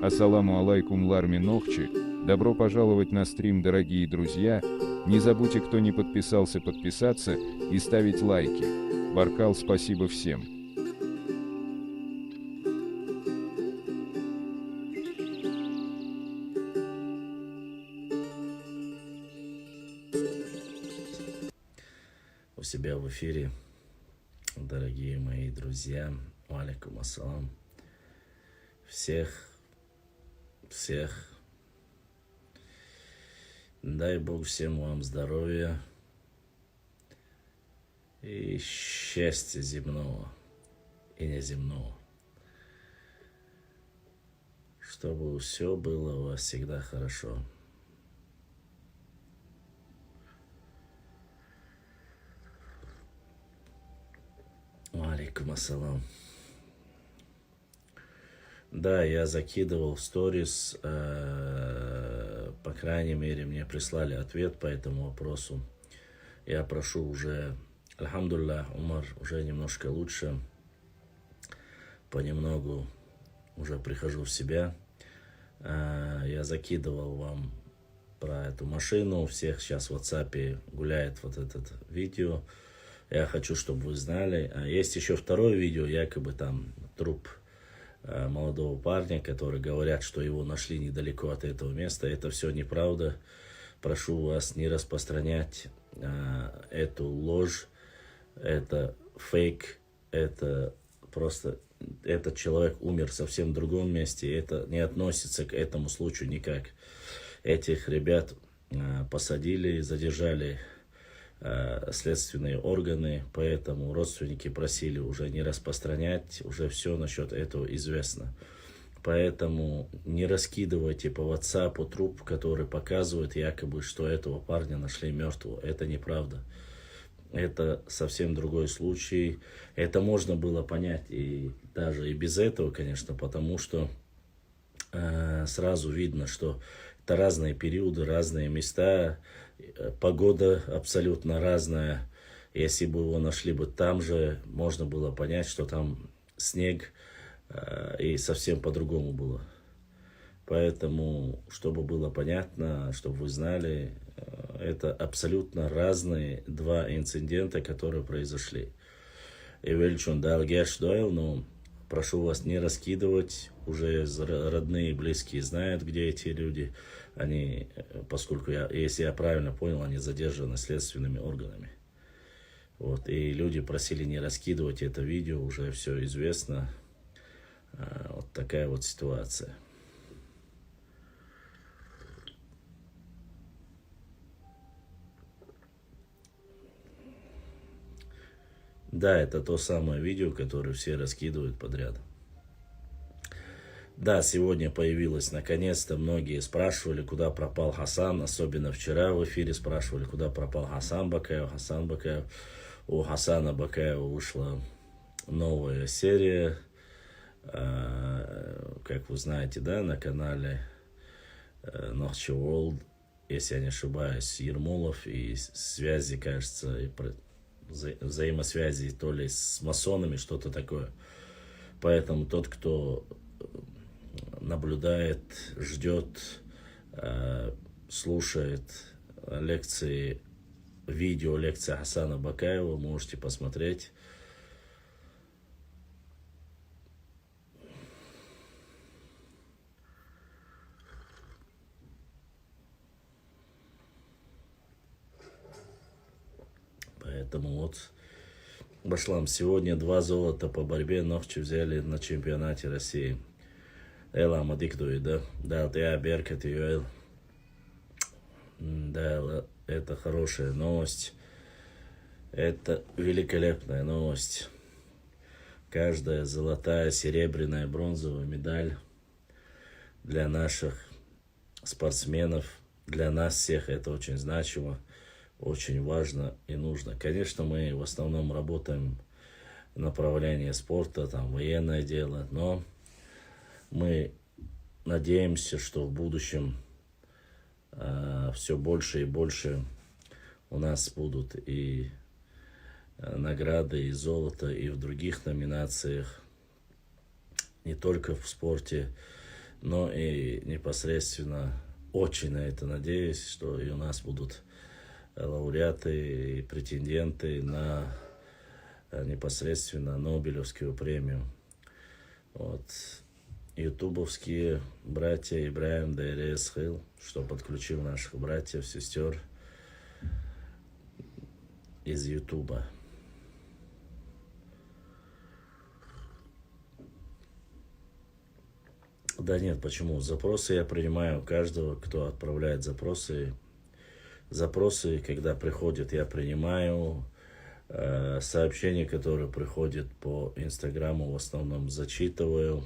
Ассаламу алейкум Ларми Нохчи, добро пожаловать на стрим, дорогие друзья. Не забудьте, кто не подписался, подписаться и ставить лайки. Баркал, спасибо всем. У себя в эфире, дорогие мои друзья. Алейкум ассалам. Всех. Дай Бог всем вам здоровья и счастья земного и неземного. Чтобы все было у вас всегда хорошо. Алейкум ассалам. Да, я закидывал в сторис, по крайней мере, мне прислали ответ по этому вопросу. Я прошу уже, альхамдулиллах, Умар, уже немножко лучше, понемногу уже прихожу в себя. Я закидывал вам про эту машину, у всех сейчас в WhatsApp гуляет вот это видео. Я хочу, чтобы вы знали. Есть еще второе видео, якобы там труп молодого парня, который говорят, что его нашли недалеко от этого места. Это все неправда. Прошу вас не распространять эту ложь. Это фейк. Это просто... Этот человек умер совсем в другом месте. Это не относится к этому случаю никак. Этих ребят посадили, задержали следственные органы, поэтому родственники просили уже не распространять, уже все насчет этого известно. Поэтому не раскидывайте по WhatsApp труп, который показывает якобы, что этого парня нашли мертвого. Это неправда. Это совсем другой случай. Это можно было понять и даже и без этого, конечно, потому что сразу видно, что это разные периоды, разные места, погода абсолютно разная. Если бы его нашли бы там же, можно было понять, что там снег, и совсем по-другому было. Поэтому, чтобы было понятно, чтобы вы знали, это абсолютно разные два инцидента, которые произошли. И Вельчун Далгеш Дойл, но прошу вас не раскидывать, уже родные и близкие знают, где эти люди. Они, поскольку, если я правильно понял, они задержаны следственными органами. Вот, и люди просили не раскидывать это видео, уже все известно. Вот такая вот ситуация. Да, это то самое видео, которое все раскидывают подряд. Да, сегодня появилось, наконец-то, многие спрашивали, куда пропал Хасан, особенно вчера в эфире спрашивали, куда пропал Хасан Бакаев. У Хасана Бакаева вышла новая серия, как вы знаете, да, на канале Нохчи World, если я не ошибаюсь, Ермолов, и связи, кажется, и взаимосвязи то ли с масонами, что-то такое. Поэтому тот, кто наблюдает, ждет, слушает лекции, видео лекции Хасана Бакаева, можете посмотреть. Поэтому вот, Башлам, сегодня 2 золота по борьбе ногти взяли на чемпионате России. Элама диктует, да? Да, я Беркет и да, это хорошая новость. Это великолепная новость. Каждая золотая, серебряная, бронзовая медаль для наших спортсменов, для нас всех это очень значимо, очень важно и нужно. Конечно, мы в основном работаем в направлении спорта, там военное дело, но мы надеемся, что в будущем все больше и больше у нас будут и награды, и золото, и в других номинациях, не только в спорте, но и непосредственно очень на это надеюсь, что и у нас будут лауреаты и претенденты на непосредственно Нобелевскую премию. Вот. Ютубовские братья Ибраим Дайрес Хил, что подключил наших братьев, сестер из Ютуба. Да нет, почему? Запросы я принимаю каждого, кто отправляет запросы. Запросы, когда приходят, я принимаю. Сообщения, которые приходят по Инстаграму, в основном зачитываю.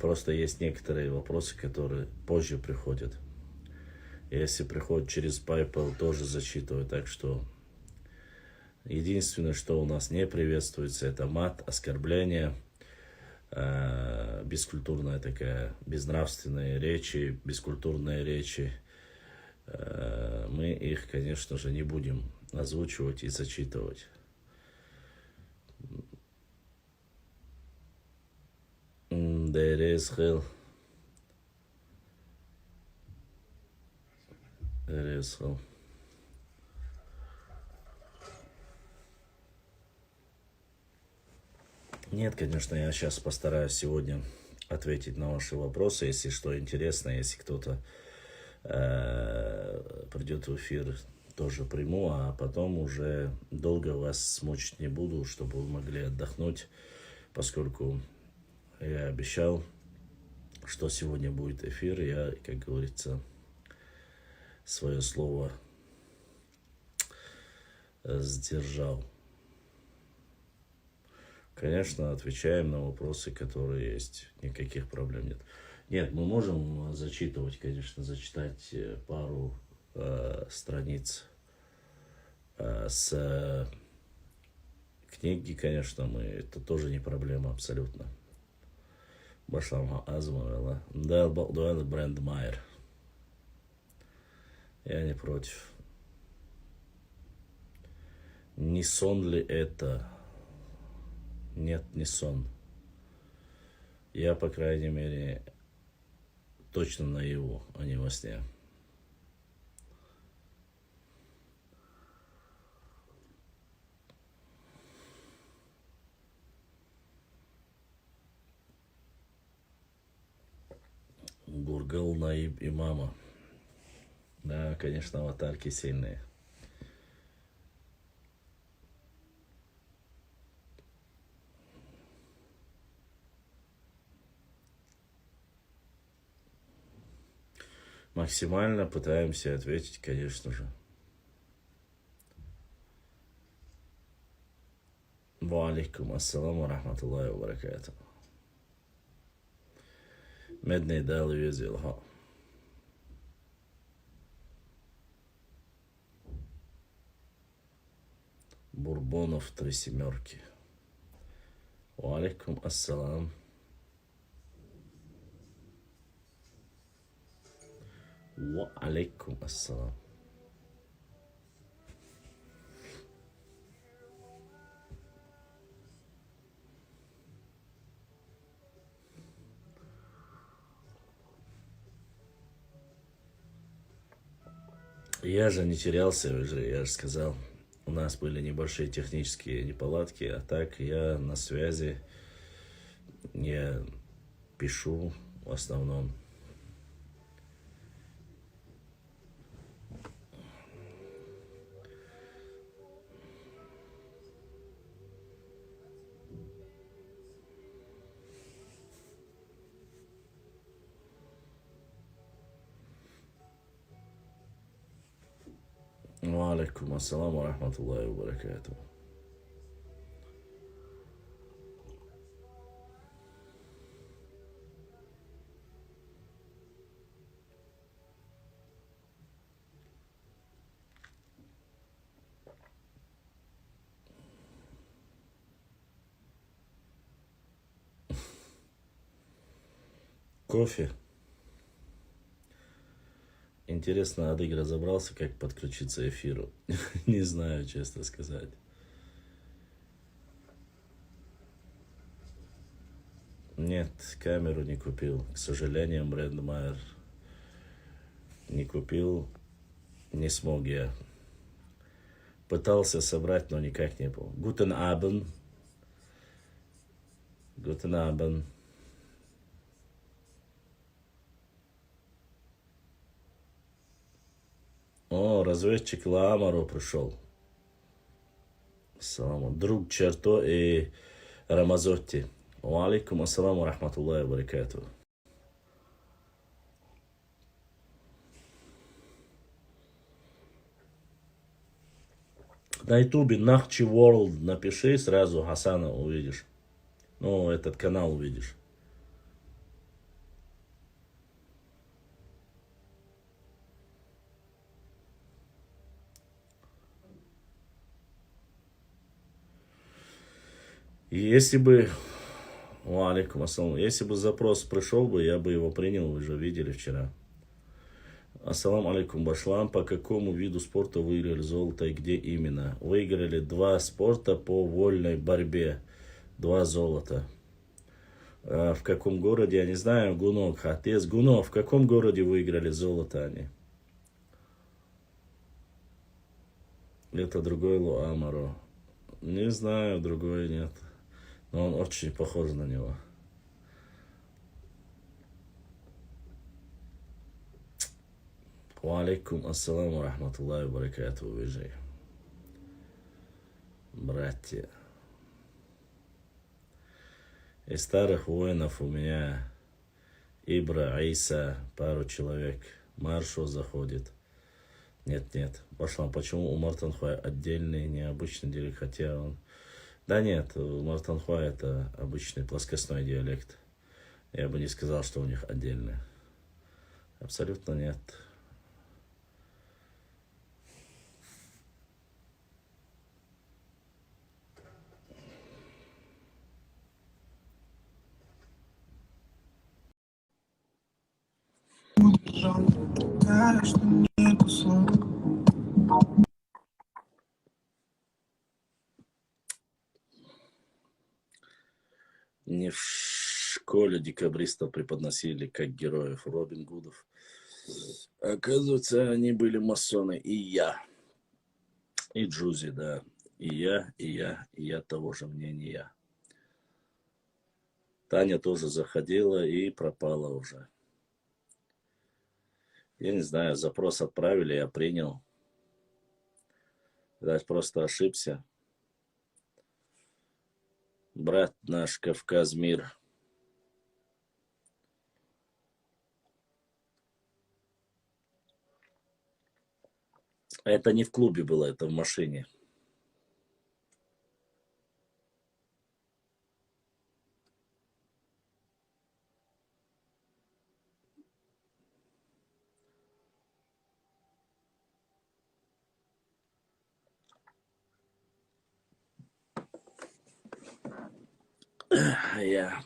Просто есть некоторые вопросы, которые позже приходят. Если приходят через PayPal, тоже зачитываю. Так что единственное, что у нас не приветствуется, это мат, оскорбления, бескультурная такая, безнравственные речи, бескультурные речи. Мы их, конечно же, не будем озвучивать и зачитывать. Дересхел. Нет, конечно, я сейчас постараюсь сегодня ответить на ваши вопросы, если что интересно, если кто-то придет в эфир, тоже приму, а потом уже долго вас мучить не буду, чтобы вы могли отдохнуть, поскольку я обещал, что сегодня будет эфир, я, как говорится, свое слово сдержал. Конечно, отвечаем на вопросы, которые есть, никаких проблем нет. Нет, мы можем зачитывать, конечно, зачитать пару страниц с книги, конечно, это тоже не проблема абсолютно. Башлам Азмарела. Да, бренд Майер. Я не против. Не сон ли это? Нет, не сон. Я, по крайней мере, точно наяву, а не во сне. Гургал, Наиб и мама. Да, конечно, аватарки сильные. Максимально пытаемся ответить, конечно же. Ва алейкум ассаламу рахматуллахи ва баракату. Медный дал везелха. Бурбонов 3 семерки. Ва алейкум ассалам. Ва алейкум ассалам. Я же не терялся, я же сказал. У нас были небольшие технические неполадки, а так я на связи, я пишу в основном. Алейкум ассаламу рахматуллахи ва баракату. Кофе. Интересно, Адык разобрался, как подключиться к эфиру? Не знаю, честно сказать. Нет, камеру не купил. К сожалению, Брендмайер не купил. Не смог я. Пытался собрать, но никак не был. Guten Abend. Guten Abend. О, разведчик Ламаро пришел. Салам. Друг Черто и Рамазотти. Алейкум ассаламу рахматуллахи ва баракату. На ютубе Нахчи World напиши, сразу Хасана увидишь. Ну, этот канал увидишь. И если бы... Алейкум ассалам. Если бы запрос пришел бы, я бы его принял, вы же видели вчера. Ассалам алейкум, Башлам. По какому виду спорта выиграли золото и где именно? Выиграли 2 спорта по вольной борьбе. 2 золота. В каком городе, я не знаю, Гуно, Хатес, Гуно, в каком городе выиграли золото они? Это другой Луамаро. Не знаю, другой нет. Но он очень похож на него. Алейкум ассаламу рахматуллахи ва баракату, выжи. Братья. Из старых воинов у меня Ибра, Аиса, пару человек. Маршал заходит. Нет. Башлам, почему у Мартанхуа отдельный, необычный диалект, хотя он... Да нет, у Мартанхуа это обычный плоскостной диалект. Я бы не сказал, что у них отдельный. Абсолютно нет. Не в школе декабристов преподносили как героев Робин Гудов. Оказывается, они были масоны. И я. И Джузи, да. И я того же мнения. Таня тоже заходила и пропала уже. Я не знаю, запрос отправили, я принял. Видать, просто ошибся. Брат наш, Кавказ, мир. Это не в клубе было, это в машине. Я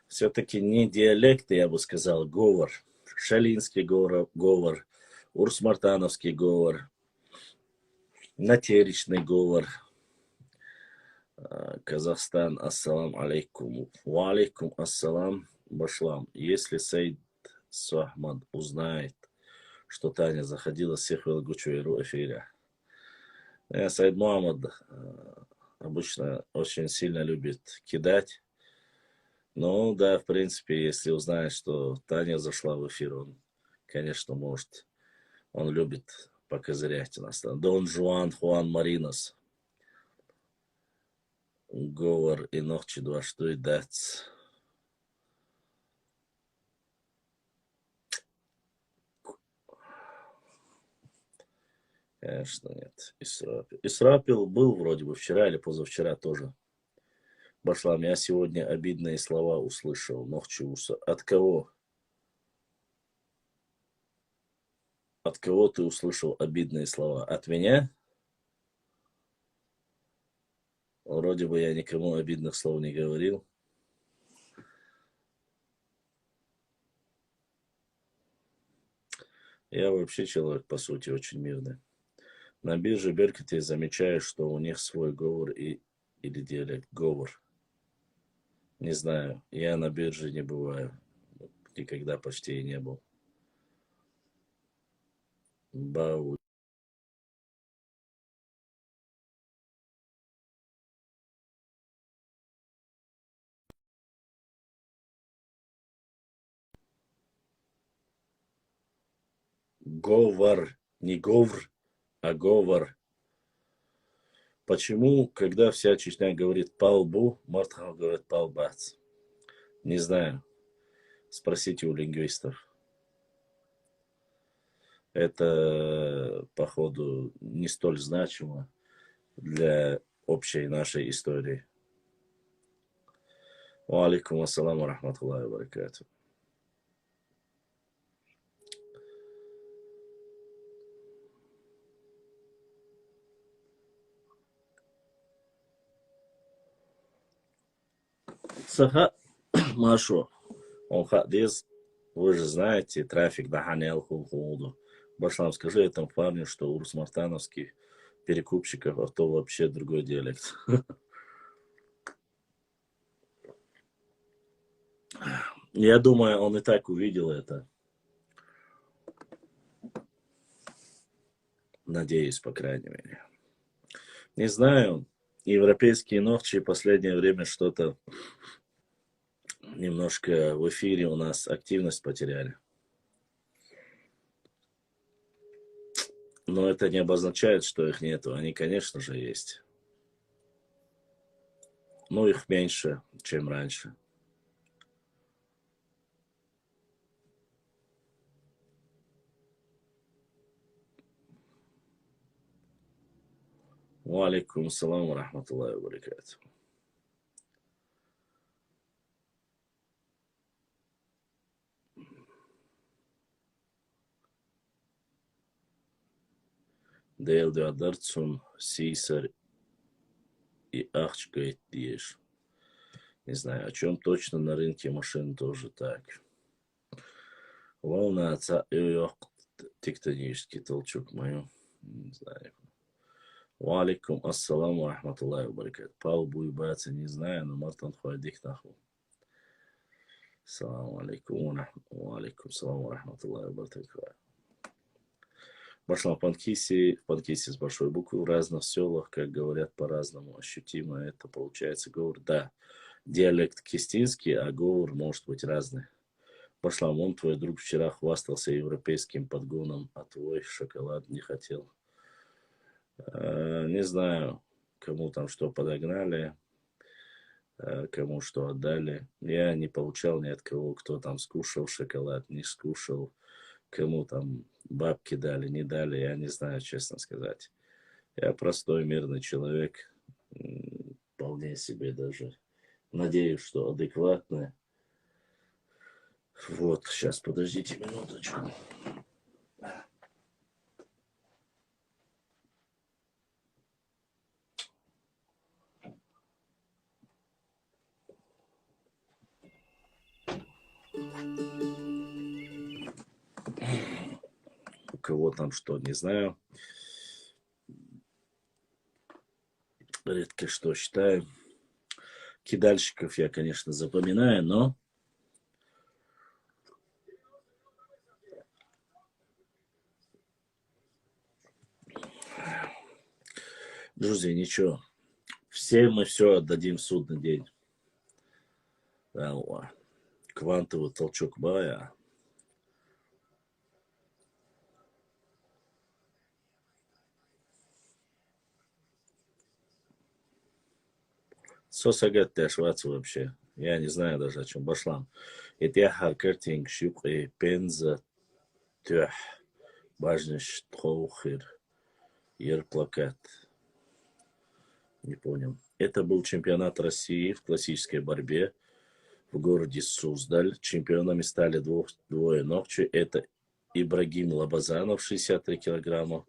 все-таки не диалект, я бы сказал, говор. Шалинский говор, Урсмартановский говор, Натеричный говор. Казахстан, ассалам алейкум. Ва алейкум ассалам, Башлам. Если Саид Сахмад узнает, что Таня заходила, всех велгучу эфире. Саид Мухаммад обычно очень сильно любит кидать. Ну да, в принципе, если узнает, что Таня зашла в эфир, он, конечно, может. Он любит покозырять у нас. Дон Жуан Хуан Маринос. Говор и ночи два, что и дать. Конечно, нет. Исрапил. Исрапил был вроде бы вчера или позавчера тоже. Башлам, я сегодня обидные слова услышал. Нохчиуса. От кого? От кого ты услышал обидные слова? От меня? Вроде бы я никому обидных слов не говорил. Я вообще человек, по сути, очень мирный. На бирже Беркуте замечаешь, что у них свой говор или диалект. Говор. Не знаю. Я на бирже не бываю. Никогда почти и не был. Бау. Говор. Не говор, а говор. Почему, когда вся Чечня говорит палбу, Мартхал говорит палбац? Не знаю. Спросите у лингвистов. Это, походу, не столь значимо для общей нашей истории. Ва алейкум ассаламу рахматуллахи ва баракату. Саха Машу. Он хадис, вы же знаете, трафик Даханел Хулхулду. Башлам, скажи этому парню, что у русмартановских перекупщиков авто вообще другой диалект. Я думаю, он и так увидел это. Надеюсь, по крайней мере. Не знаю, европейские новчи в последнее время что-то немножко в эфире у нас активность потеряли. Но это не обозначает, что их нету. Они, конечно же, есть. Но их меньше, чем раньше. Ва алейкум ассаламу рахматуллахи ва баракату. Değildi adartsun Сисар и Ахчгайт Диеш. Не знаю, о чем точно на рынке машин тоже так. Волна отца тектонический толчок мою. Не знаю. Ва алейкум ассаламу рахматуллахи ва баракату. Пал буйбаться не знаю, но Мартан Хуадик нахуй. Саламу алейкум. Ва алейкум саламу рахматуллахи ва баракату. Башлам Панкиси с большой буквы в разных селах, как говорят по-разному, ощутимо это получается говор. Да, диалект кистинский, а говор может быть разный. Башлам, он, твой друг, вчера хвастался европейским подгоном, а твой шоколад не хотел. Не знаю, кому там что подогнали, кому что отдали. Я не получал ни от кого, кто там скушал шоколад, не скушал. Кому там бабки дали, не дали, я не знаю, честно сказать. Я простой, мирный человек, вполне себе даже надеюсь, что адекватный. Вот, сейчас, подождите минуточку. У кого там что, не знаю. Редко что читаю. Кидальщиков я, конечно, запоминаю, но друзья, ничего. Все мы все отдадим в судный день. Квантовый толчок бая. Сосагат Шварц вообще. Я не знаю даже, о чем Башлам. Это я харкертинг шюк и пенза тюх. Бажниш тхоухир. Ерплакат. Не понял. Это был чемпионат России в классической борьбе в городе Суздаль. Чемпионами стали двое ногчи. Это Ибрагим Лабазанов, 63 килограмма,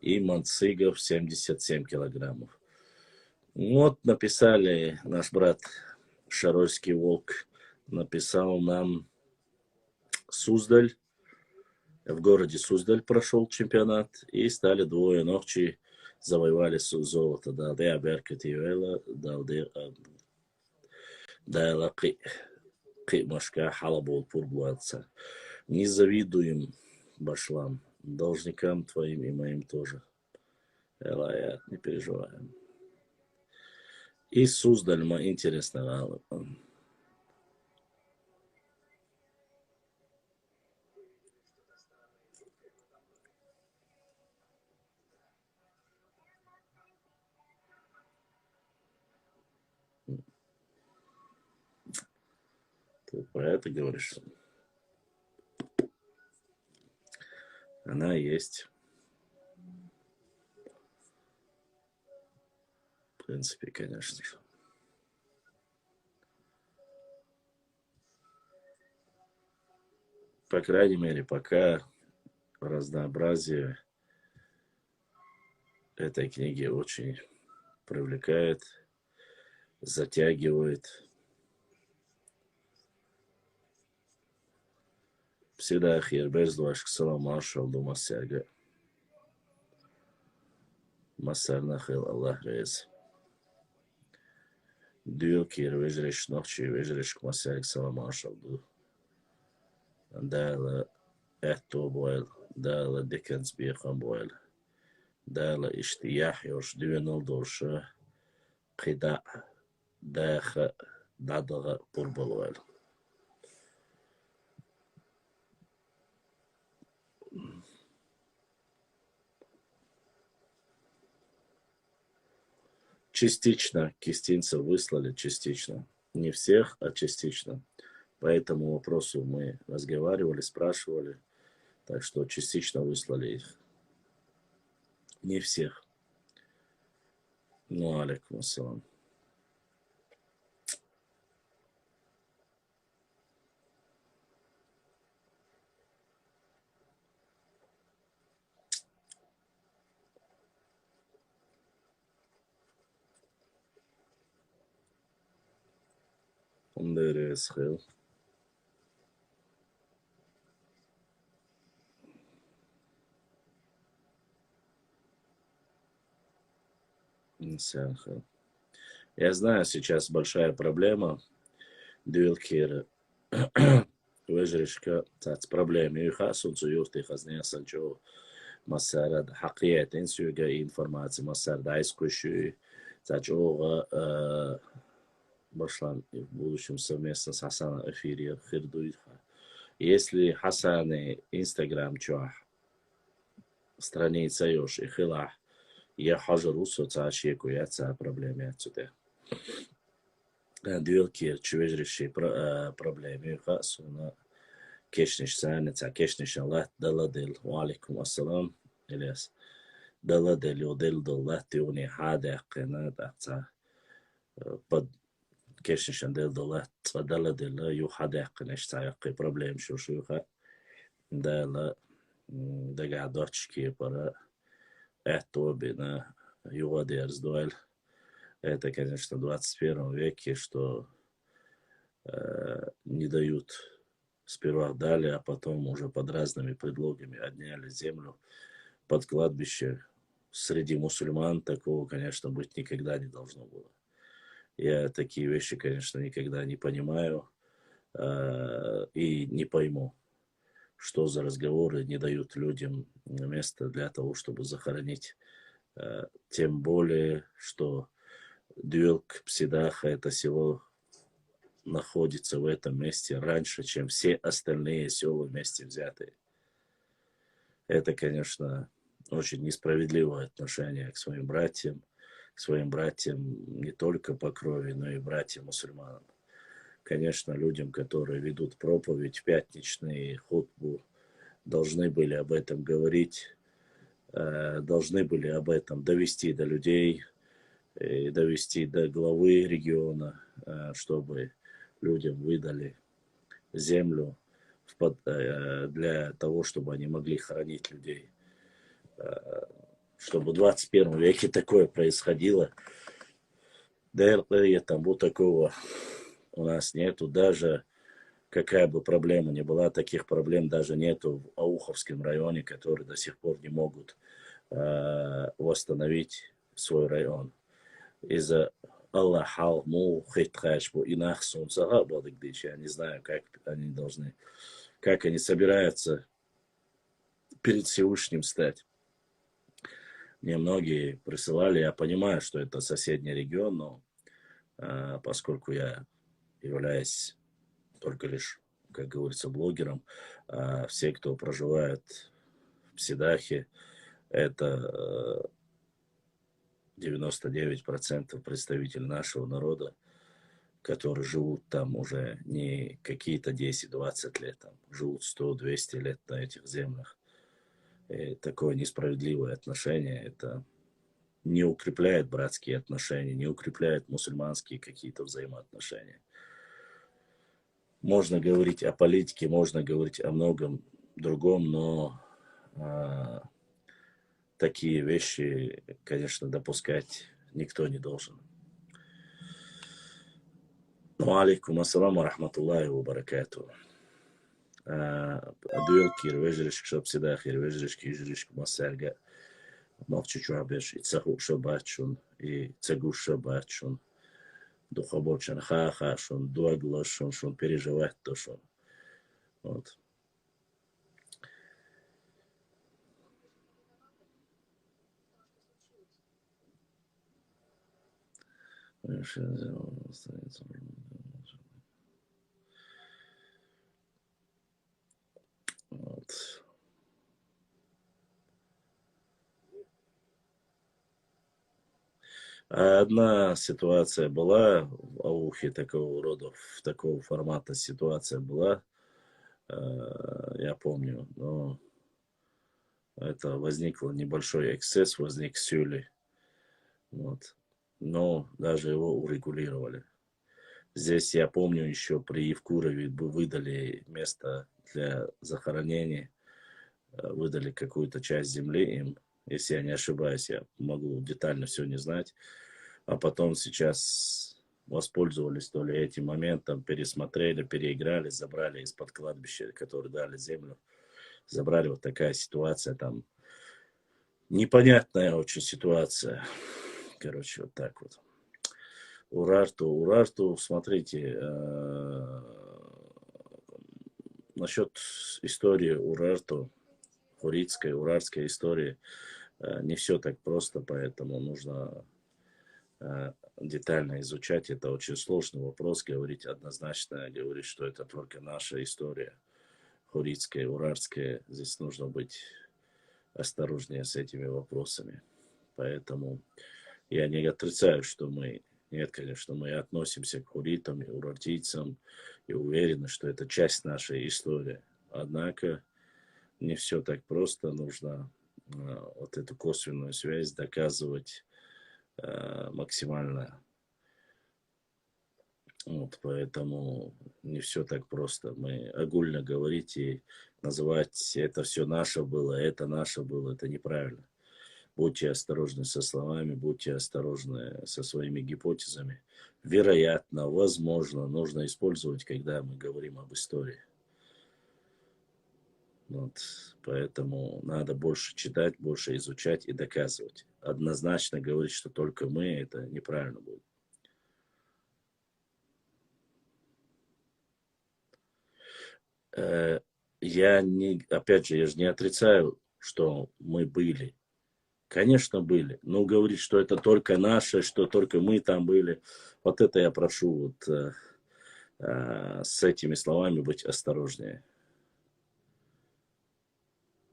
и Манцигов, 77 килограммов. Вот написали, наш брат Шаройский Волк написал нам Суздаль. В городе Суздаль прошел чемпионат, и стали двое ногчи, завоевали золото. Далде Аберкативела, далде Дайла Машка Халабол Пурбуатца. Не завидуем башлам, должникам твоим и моим тоже. Элаят, не переживаем. И Суздаль, интересно. Ты про это говоришь? Она есть. В принципе, конечно же. По крайней мере, пока разнообразие этой книги очень привлекает, затягивает. Всегда хер без двашек салам маршал до массерга. Массер нахил Аллах рез. Дюл кир вежреш нохчи вежреш к массерг салам маршал до. Дала этто бойл. Дала декенс бирхан бойл. Дала иштиях йош дюнал дорша. Қида даха дадага пурбалуэл. Частично кистинцев выслали, частично. Не всех, а частично. По этому вопросу мы разговаривали, спрашивали. Так что частично выслали их. Не всех. Ну, алейкум ассалам. Умдерес хил. Я знаю, сейчас большая проблема. Дюлькир وجرشكا تاعت проблемы يخاصون سيورتي خزنيا سنجو مسار حقيقة سيوغا информации مسار дайс куши تاجو башлан в будущем совместно с Хасаном эфире хирдуитха. Если Хасаны Инстаграм чуах страница ёж и хилах я хажару соцашеку я ца проблеме отсюда. Дюлькир чувежреши проблемы хасуна كيشنش سانة تاع كيشنش الله دلدل وعليكم السلام إلياس دلدل ودل الله توني حادة قناة تاع بد كيشنش دل الله دلدل يو حادة قناش تاع يقي بروبليم شو خا دل دقع дочки пора это бина ювадерс дуэль. Это, конечно, в 21 веке, что не дают. Сперва дали, а потом уже под разными предлогами отняли землю под кладбище. Среди мусульман такого, конечно, быть никогда не должно было. Я такие вещи, конечно, никогда не понимаю и не пойму, что за разговоры не дают людям места для того, чтобы захоронить. Тем более, что Дюльк Псидаха, это село находится в этом месте раньше, чем все остальные села вместе взятые. Это, конечно, очень несправедливое отношение к своим братьям не только по крови, но и братьям-мусульманам. Конечно, людям, которые ведут проповедь, пятничный хутбу, должны были об этом говорить, должны были об этом довести до людей, и довести до главы региона, чтобы людям выдали землю для того, чтобы они могли хоронить людей. Чтобы в 21 веке такое происходило, тому такого у нас нету. Даже какая бы проблема ни была, таких проблем даже нету в Ауховском районе, которые до сих пор не могут восстановить свой район. Из-за Аллаха, я не знаю, как они должны, как они собираются перед Всевышним стать. Мне многие присылали, я понимаю, что это соседний регион, но поскольку я являюсь только лишь, как говорится, блогером, все, кто проживает в Сидахе, это 99% представителей нашего народа, которые живут там уже не какие-то 10-20 лет, там, живут 100-200 лет на этих землях. И такое несправедливое отношение, это не укрепляет братские отношения, не укрепляет мусульманские какие-то взаимоотношения. Можно говорить о политике, можно говорить о многом другом, но такие вещи, конечно, допускать никто не должен. Алейкум ассаламу рахматуллахи ва баракату. Дуэл кирвежриш кшапсида хирвежриш кижриш масарга мовчучу абеш и цаху шабачун и цегу шабачун духобочен ха-хашун дуаглашун шун переживать то шун. Вот. Вот. Одна ситуация была в Аухе такого рода, такого формата ситуация была, я помню, но это возникло небольшой эксцесс, возник с Юли, вот. Но даже его урегулировали. Здесь я помню еще при Евкурове выдали место для захоронения, выдали какую-то часть земли им, если я не ошибаюсь, я могу детально все не знать, а потом сейчас воспользовались то ли этим моментом, пересмотрели, переиграли, забрали из-под кладбища, которые дали землю, забрали. Вот такая ситуация там, непонятная очень ситуация, короче, вот так вот. Урарту, смотрите, насчет истории Урарту, урарской истории, не все так просто, поэтому нужно детально изучать. Это очень сложный вопрос, говорить однозначно, говорить, что это только наша история, хурицкая, урарская. Здесь нужно быть осторожнее с этими вопросами. Поэтому я не отрицаю, что нет, конечно, мы относимся к хуритам и урартийцам и уверены, что это часть нашей истории. Однако не все так просто, нужно вот эту косвенную связь доказывать максимально. Вот, поэтому не все так просто. Мы огульно говорить и называть это все наше было, это неправильно. Будьте осторожны со словами, будьте осторожны со своими гипотезами. Вероятно, возможно, нужно использовать, когда мы говорим об истории. Вот, поэтому надо больше читать, больше изучать и доказывать. Однозначно говорить, что только мы, это неправильно будет. Опять же, я же не отрицаю, что мы были. Конечно, были. Но говорить, что это только наше, что только мы там были, вот это я прошу с этими словами быть осторожнее.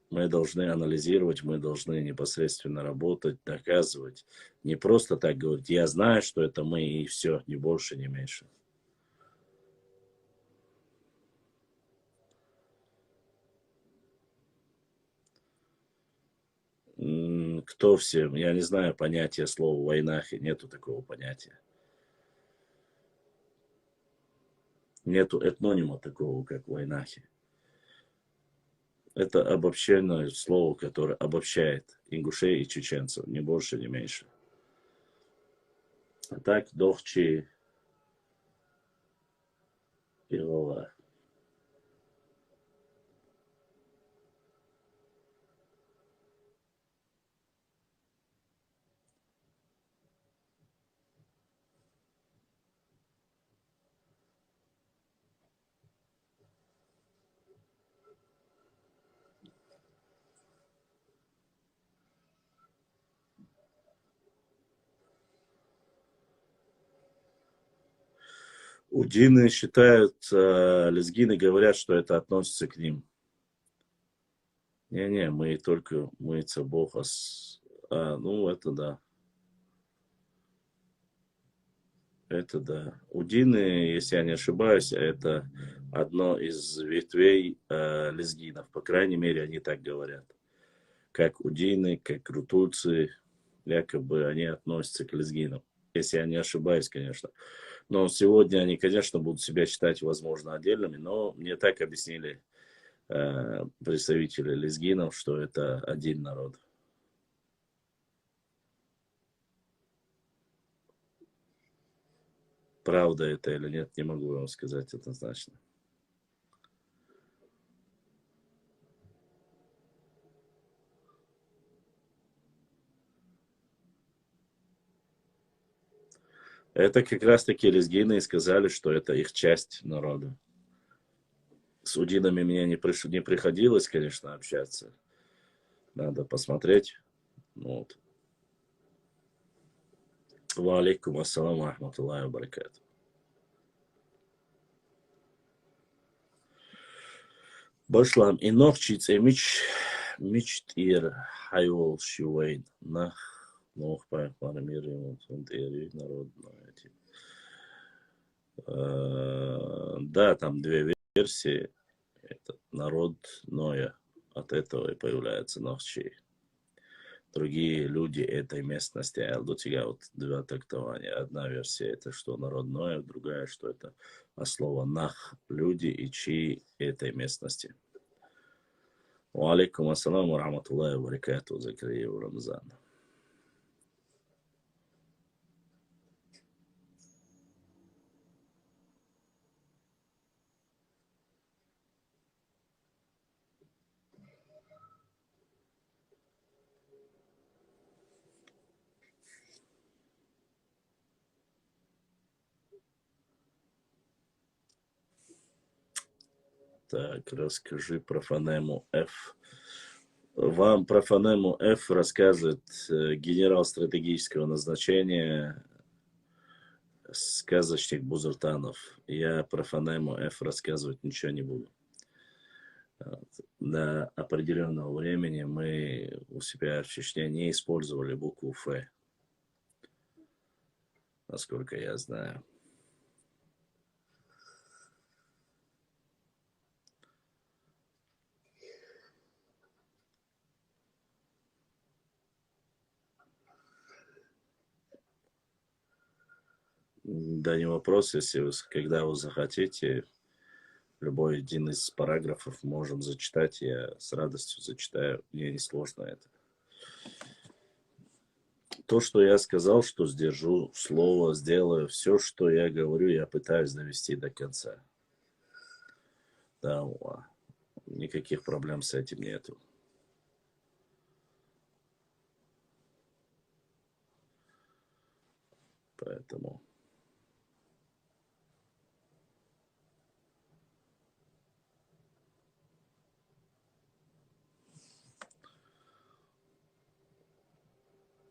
Мы должны анализировать, мы должны непосредственно работать, доказывать. Не просто так говорить, я знаю, что это мы, и все, ни больше, ни меньше. Кто все? Я не знаю понятия слова войнахи, нету такого понятия. Нету этнонима такого, как войнахи. Это обобщенное слово, которое обобщает ингушей и чеченцев, ни больше, ни меньше. А так, дохчи и лова. Удины считают, лезгины говорят, что это относится к ним. Не-не, мы только мыться Бог. Ну, это да. Это да. Удины, если я не ошибаюсь, это одно из ветвей лезгинов. По крайней мере, они так говорят. Как удины, как рутульцы, якобы они относятся к лезгинам. Если я не ошибаюсь, конечно. Но сегодня они, конечно, будут себя считать, возможно, отдельными, но мне так объяснили представители лезгинов, что это один народ. Правда это или нет, не могу вам сказать однозначно. Это как раз таки лезгины сказали, что это их часть народа. С удинами мне не приходилось, конечно, общаться. Надо посмотреть. Вот. Ва алейкум ассаламу рахматуллахи ва баракату. Башлам и нохчиц и мичтир хайол шивейн. Нох пахмар мир ему народ. Да, там две версии. Это народ Ноя. От этого и появляется Нохчи. Другие люди этой местности. Алдутига вот два трактования. Одна версия это что народ Ноя, другая что это слово Нах. Люди и Чи этой местности. Ва алейкум ассаламу рахматуллахи ва баракату. Закрия Рамзан. Так, расскажи про фонему F. Вам про фонему F рассказывает генерал стратегического назначения сказочник Бузуртанов. Я про фонему F рассказывать ничего не буду. До определенного времени мы у себя в Чечне не использовали букву Ф, насколько я знаю. Да не вопрос, если вы, когда вы захотите, любой один из параграфов можем зачитать, я с радостью зачитаю, мне не сложно это. То, что я сказал, что сдержу слово, сделаю, все, что я говорю, я пытаюсь довести до конца. Да, никаких проблем с этим нету. Поэтому...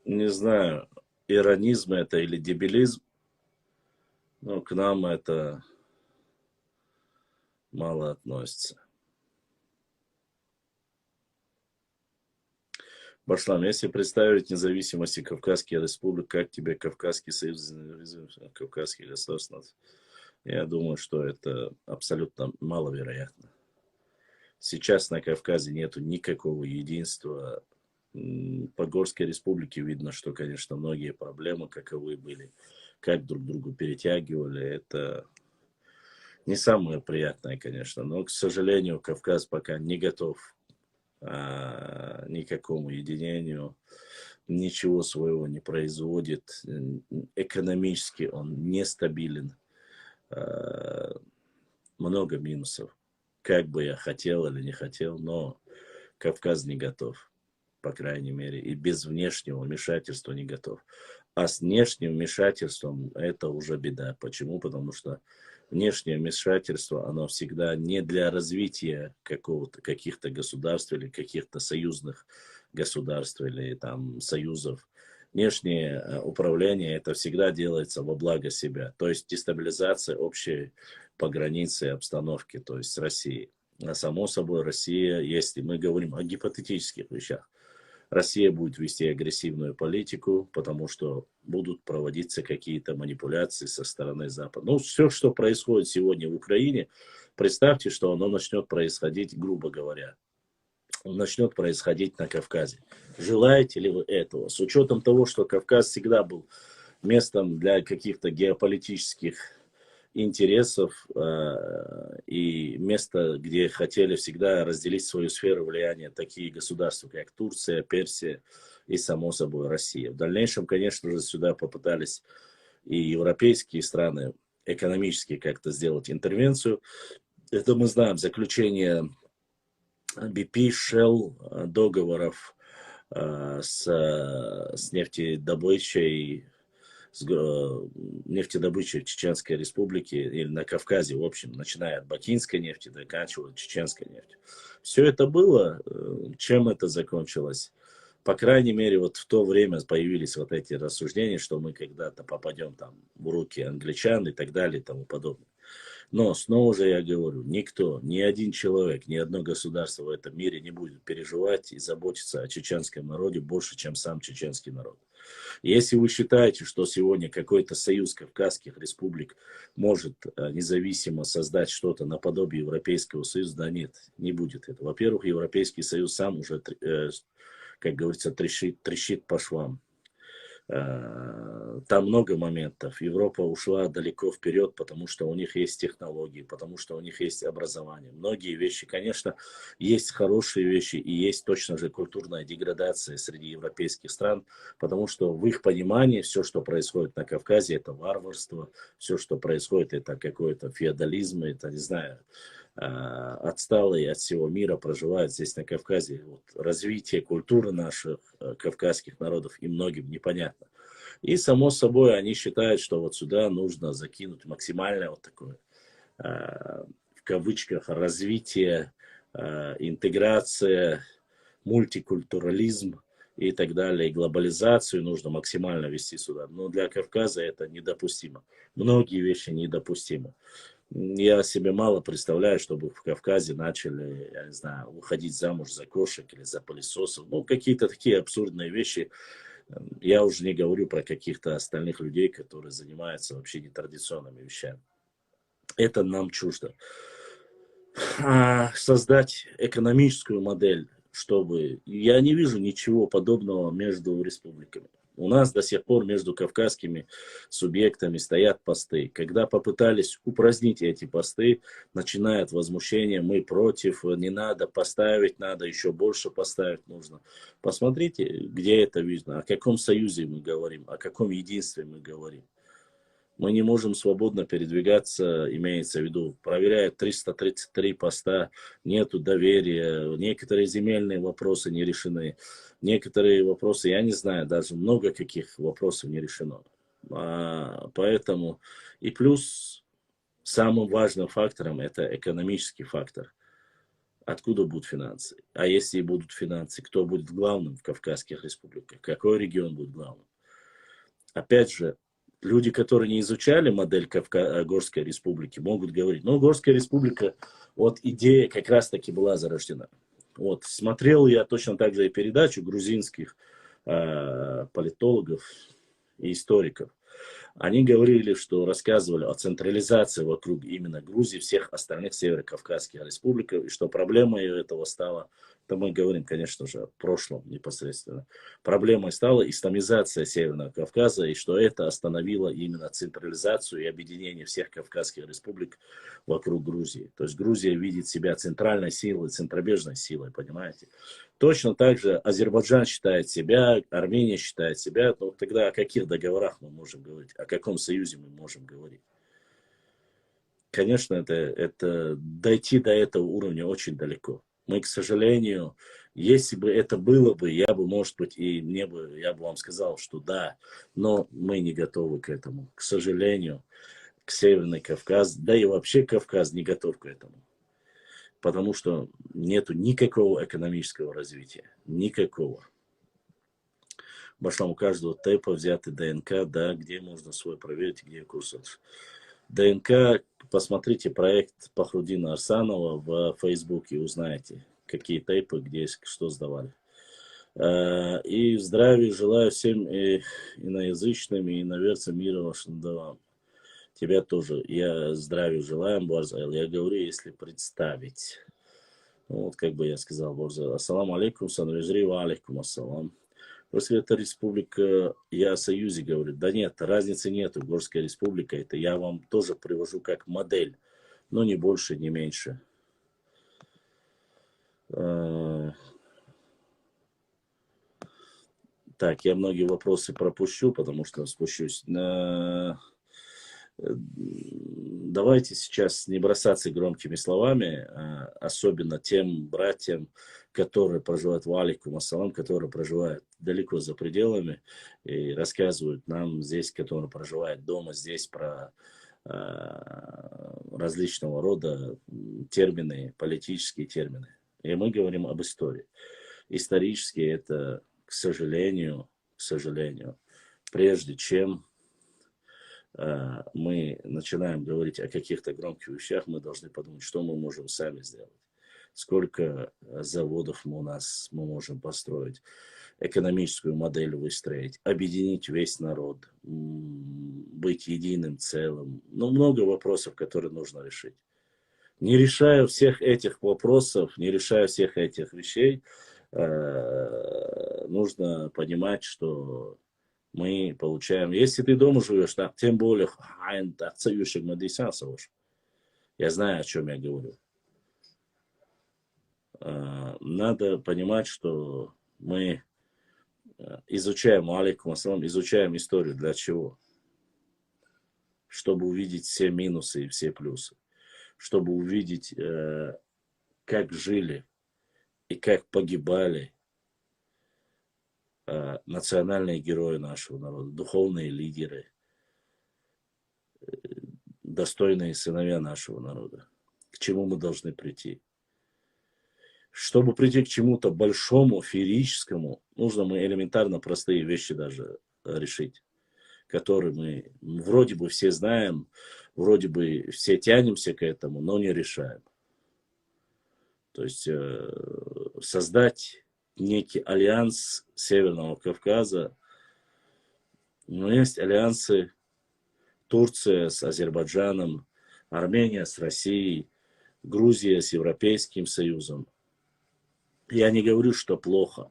Не знаю, иронизм это или дебилизм, но к нам это мало относится. Башлам, если представить независимость Кавказских республик, как тебе Кавказский союз, Кавказский государство? Я думаю, что это абсолютно маловероятно. Сейчас на Кавказе нету никакого единства По Горской республике видно, что, конечно, многие проблемы, каковы были, как друг другу перетягивали, это не самое приятное, конечно. Но, к сожалению, Кавказ пока не готов никакому единению, ничего своего не производит. Экономически он нестабилен. Много минусов. Как бы я хотел или не хотел, но Кавказ не готов, по крайней мере, и без внешнего вмешательства не готов. А с внешним вмешательством это уже беда. Почему? Потому что внешнее вмешательство, оно всегда не для развития каких-то государств или каких-то союзных государств или там союзов. Внешнее управление это всегда делается во благо себя. То есть дестабилизация общей по границе обстановки, то есть с Россией. А само собой Россия, если мы говорим о гипотетических вещах, Россия будет вести агрессивную политику, потому что будут проводиться какие-то манипуляции со стороны Запада. Ну, все, что происходит сегодня в Украине, представьте, что оно начнет происходить, грубо говоря, начнет происходить на Кавказе. Желаете ли вы этого? С учетом того, что Кавказ всегда был местом для каких-то геополитических интересов и место, где хотели всегда разделить свою сферу влияния такие государства, как Турция, Персия и, само собой, Россия. В дальнейшем, конечно же, сюда попытались и европейские страны экономически как-то сделать интервенцию. Это мы знаем, заключение BP, Shell, договоров с нефтедобычей, нефтедобычей в Чеченской Республике или на Кавказе, в общем, начиная от бакинской нефти, заканчивая чеченской нефтью. Все это было, чем это закончилось? По крайней мере, вот в то время появились вот эти рассуждения, что мы когда-то попадем там в руки англичан и так далее и тому подобное. Но снова же я говорю, никто, ни один человек, ни одно государство в этом мире не будет переживать и заботиться о чеченском народе больше, чем сам чеченский народ. Если вы считаете, что сегодня какой-то союз Кавказских республик может независимо создать что-то наподобие Европейского союза, да нет, не будет этого. Во-первых, Европейский союз сам уже, как говорится, трещит по швам. Там много моментов. Европа ушла далеко вперед, потому что у них есть технологии, потому что у них есть образование. Многие вещи, конечно, есть хорошие вещи и есть точно же культурная деградация среди европейских стран, потому что в их понимании все, что происходит на Кавказе, это варварство, все, что происходит, это какой-то феодализм, это, не знаю, отсталые от всего мира проживают здесь на Кавказе. Вот, развитие культуры наших кавказских народов им многим непонятно. И само собой они считают, что вот сюда нужно закинуть максимальное вот такое, в кавычках, развитие, интеграция, мультикультурализм и так далее, и глобализацию нужно максимально вести сюда. Но для Кавказа это недопустимо. Многие вещи недопустимы. Я себе мало представляю, чтобы в Кавказе начали, я не знаю, уходить замуж за кошек или за пылесосов. Ну, какие-то такие абсурдные вещи. Я уже не говорю про каких-то остальных людей, которые занимаются вообще нетрадиционными вещами. Это нам чуждо. Создать экономическую модель, чтобы... Я не вижу ничего подобного между республиками. У нас до сих пор между кавказскими субъектами стоят посты. Когда попытались упразднить эти посты, начинает возмущение, мы против, не надо поставить, надо еще больше поставить нужно. Посмотрите, где это видно, о каком союзе мы говорим, о каком единстве мы говорим. Мы не можем свободно передвигаться, имеется в виду, проверяют 333 поста, нету доверия, некоторые земельные вопросы не решены, некоторые вопросы, я не знаю, даже много каких вопросов не решено. Поэтому и плюс самым важным фактором это экономический фактор. Откуда будут финансы? А если и будут финансы, кто будет главным в Кавказских республиках? Какой регион будет главным? Опять же, люди, которые не изучали модель Горской республики, могут говорить, ну, Горская республика, вот идея как раз-таки была зарождена. Вот, смотрел я точно так же и передачу грузинских политологов и историков. Они говорили, что рассказывали о централизации вокруг именно Грузии, всех остальных северокавказских республик, и что проблемой этого стало, это мы говорим, конечно же, о прошлом непосредственно, проблемой стала исламизация Северного Кавказа, и что это остановило именно централизацию и объединение всех кавказских республик вокруг Грузии. То есть Грузия видит себя центральной силой, центробежной силой, понимаете? Точно так же Азербайджан считает себя, Армения считает себя. Но тогда о каких договорах мы можем говорить? О каком союзе мы можем говорить? Конечно, это дойти до этого уровня очень далеко. Мы, к сожалению, если бы это было бы, я бы, может быть, и не бы, я бы вам сказал, что да, но мы не готовы к этому. К сожалению, к Северный Кавказ, да и вообще Кавказ не готов к этому. Потому что нету никакого экономического развития. Никакого. У каждого тэпа взятый ДНК, да, где можно свой проверить, где курс. ДНК, посмотрите проект Пахрудина Арсанова в Фейсбуке, узнаете, какие тэпы, где что сдавали. И здравия желаю всем иноязычным и иноверцам мира вашим домам. Тебя тоже. Я здравия желаю, Борзайл. Я говорю, если представить. Ну, вот как бы я сказал, Борзайл. Ассаламу алейкум, санвежри ва алейкум ассалам. Просто это республика, я о Союзе говорю. Да нет, разницы нету. Горская республика, это я вам тоже привожу как модель. Но не больше, не меньше. Так, я многие вопросы пропущу, потому что спущусь. Давайте сейчас не бросаться громкими словами, особенно тем братьям, которые проживают в алейкум ассалам, которые проживают далеко за пределами и рассказывают нам здесь, которые проживают дома, здесь про различного рода термины, политические термины. И мы говорим об истории. Исторически это, к сожалению, прежде чем мы начинаем говорить о каких-то громких вещах, мы должны подумать, что мы можем сами сделать. Сколько заводов мы можем построить, экономическую модель выстроить, объединить весь народ, быть единым целым. Ну, много вопросов, которые нужно решить. Не решая всех этих вопросов, не решая всех этих вещей, нужно понимать, что мы получаем, если ты дома живешь, так, тем более, я знаю, о чем я говорю. Надо понимать, что мы изучаем, алейкум ассалам, изучаем историю. Для чего? Чтобы увидеть все минусы и все плюсы. Чтобы увидеть, как жили и как погибали национальные герои нашего народа, духовные лидеры, достойные сыновья нашего народа. К чему мы должны прийти? Чтобы прийти к чему-то большому, феерическому, нужно мы элементарно простые вещи даже решить, которые мы вроде бы все знаем, вроде бы все тянемся к этому, но не решаем. То есть создать некий альянс Северного Кавказа. Но есть альянсы Турция с Азербайджаном, Армения с Россией, Грузия с Европейским Союзом. Я не говорю, что плохо.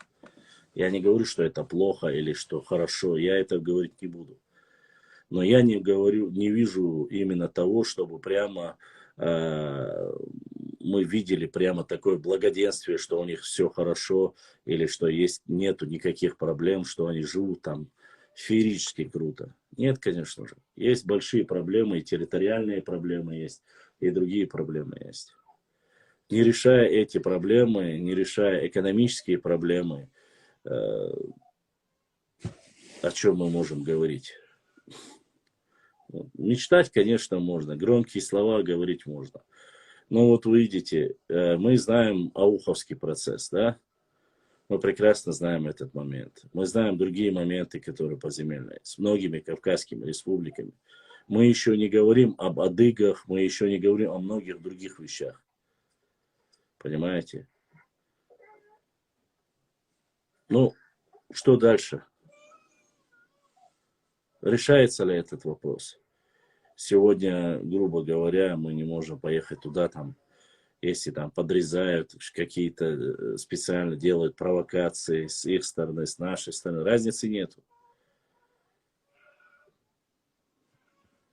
Я не говорю, что это плохо или что хорошо. Я это говорить не буду. Но я не вижу именно того, чтобы прямо мы видели прямо такое благоденствие, что у них все хорошо, или что нету никаких проблем, что они живут там феерически круто. Нет, конечно же. Есть большие проблемы, и территориальные проблемы есть, и другие проблемы есть. Не решая эти проблемы, не решая экономические проблемы, о чем мы можем говорить? Мечтать, конечно, можно, громкие слова говорить можно. Но вот вы видите, мы знаем Ауховский процесс, да? Мы прекрасно знаем этот момент. Мы знаем другие моменты, которые поземельные, с многими кавказскими республиками. Мы еще не говорим об адыгах, мы еще не говорим о многих других вещах. Понимаете? Ну, что дальше? Решается ли этот вопрос? Сегодня, грубо говоря, мы не можем поехать туда, там, если там подрезают, какие-то специально делают провокации с их стороны, с нашей стороны. Разницы нету.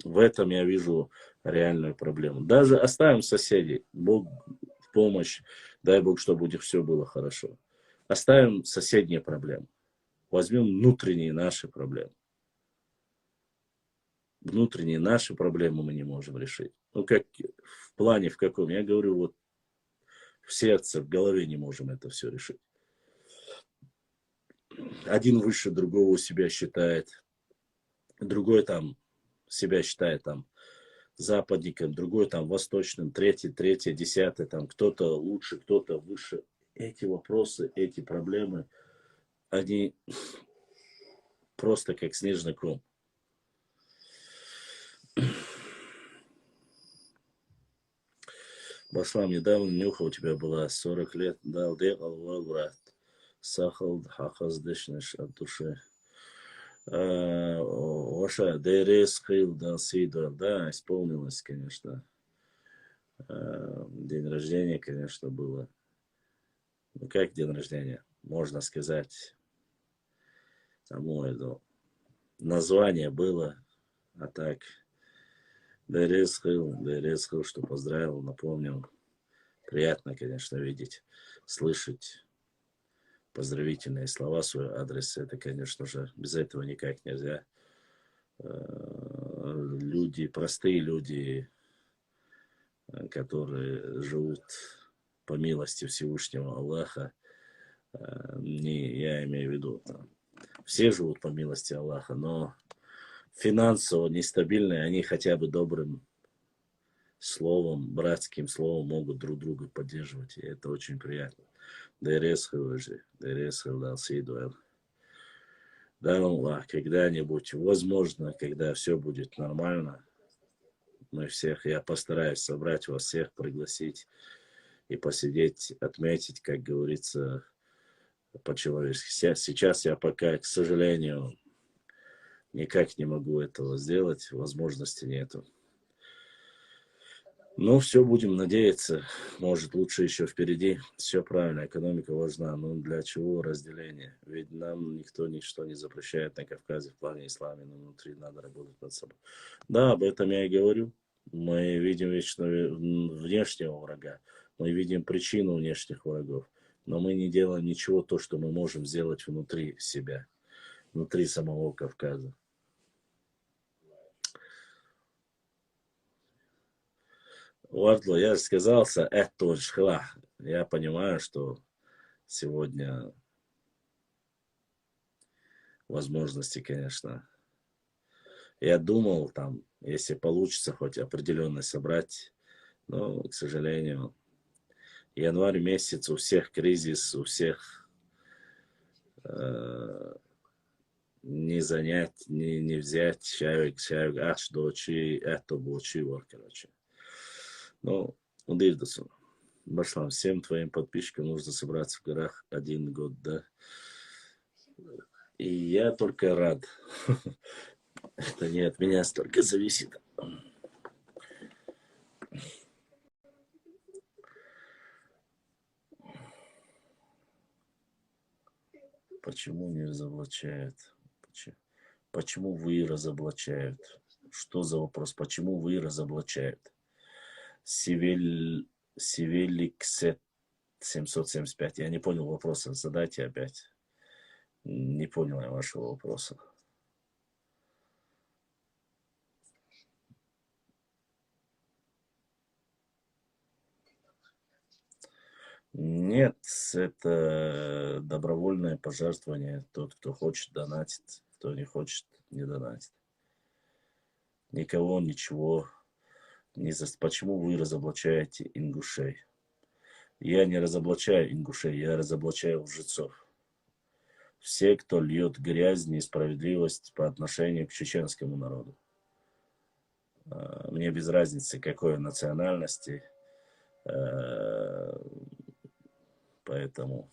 В этом я вижу реальную проблему. Даже оставим соседей. Бог в помощь. Дай Бог, чтобы у них все было хорошо. Оставим соседние проблемы. Возьмем внутренние наши проблемы. Внутренние наши проблемы мы не можем решить. Ну, как в плане в каком? Я говорю, вот в сердце, в голове не можем это все решить. Один выше другого себя считает. Другой там себя считает там западником, другой там восточным, третий, десятый, там кто-то лучше, кто-то выше. Эти вопросы, эти проблемы, они просто как снежный ком. Баслам, недавно нюха у тебя была 40 лет, дал делал брат. Сахал хахаз дышнеш от души. Ваша ДРС Хейл дал Сейдуэл, да, исполнилось, конечно. День рождения, конечно, было. Ну, как день рождения? Можно сказать, тому это название было, а так, ДРС Хейл, что поздравил, напомнил. Приятно, конечно, видеть, слышать поздравительные слова в свой адрес. Это, конечно же, без этого никак нельзя. Люди, простые люди, которые живут по милости Всевышнего Аллаха, я имею в виду, все живут по милости Аллаха, но финансово нестабильные, они хотя бы добрым словом, братским словом могут друг друга поддерживать, и это очень приятно. Да, Аллах, когда-нибудь, возможно, когда все будет нормально, мы всех, я постараюсь собрать вас всех, пригласить и посидеть, отметить, как говорится, по-человечески. Сейчас я пока, к сожалению, никак не могу этого сделать, возможности нету. Но все будем надеяться, может лучше еще впереди. Все правильно, экономика важна, но для чего разделение? Ведь нам никто ничто не запрещает на Кавказе в плане ислама, но внутри надо работать над собой. Да, об этом я и говорю. Мы видим вечно внешнего врага, мы видим причину внешних врагов, но мы не делаем ничего то, что мы можем сделать внутри себя, внутри самого Кавказа. Вардло, я же сказался, это шхла. Я понимаю, что сегодня возможности, конечно. Я думал, там, если получится хоть определенно собрать, но, к сожалению, январь месяц, у всех кризис, у всех не занять, не взять, человек, аж дочи, это бочи, короче. Ну, удивился. Башлам, всем твоим подписчикам нужно собраться в горах 1 год, да? И я только рад. Это не от меня столько зависит. Почему не разоблачают? Почему вы разоблачают? Что за вопрос? Почему вы разоблачают? Сивеликсет 775. Я не понял вопроса. Задайте опять. Не понял я вашего вопроса. Нет, это добровольное пожертвование. Тот, кто хочет, донатит. Кто не хочет, не донатит. Никого, ничего. Почему вы разоблачаете ингушей? Я не разоблачаю ингушей, я разоблачаю лжецов. Все, кто льет грязь, несправедливость по отношению к чеченскому народу. Мне без разницы, какой национальности. Поэтому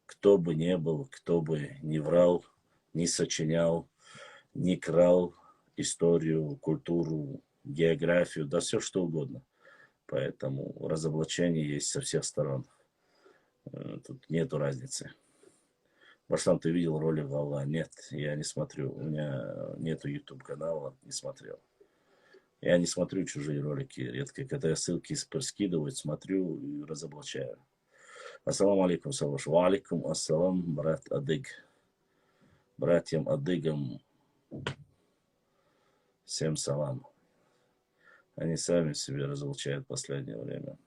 кто бы ни был, кто бы ни врал, не сочинял, не крал историю, культуру, географию, да все что угодно. Поэтому разоблачение есть со всех сторон. Тут нету разницы. Башлам, ты видел ролик Алла? Нет, я не смотрю. У меня нету YouTube канала, не смотрел. Я не смотрю чужие ролики редко. Когда я ссылки скидывают, смотрю и разоблачаю. Ассаламу алейкум, Саваш. Ва алейкум ассалам, брат Адыг. Братьям Адыгам всем салам. Они сами себе разоблачают в последнее время.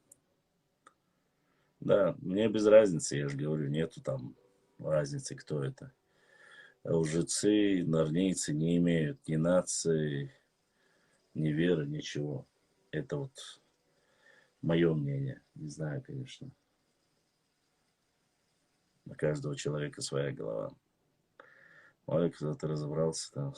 Да, мне без разницы, я же говорю, нету там разницы, кто это. Лжецы, нарнийцы не имеют ни нации, ни веры, ничего. Это вот мое мнение. Не знаю, конечно. У каждого человека своя голова. Малик, когда ты разобрался там.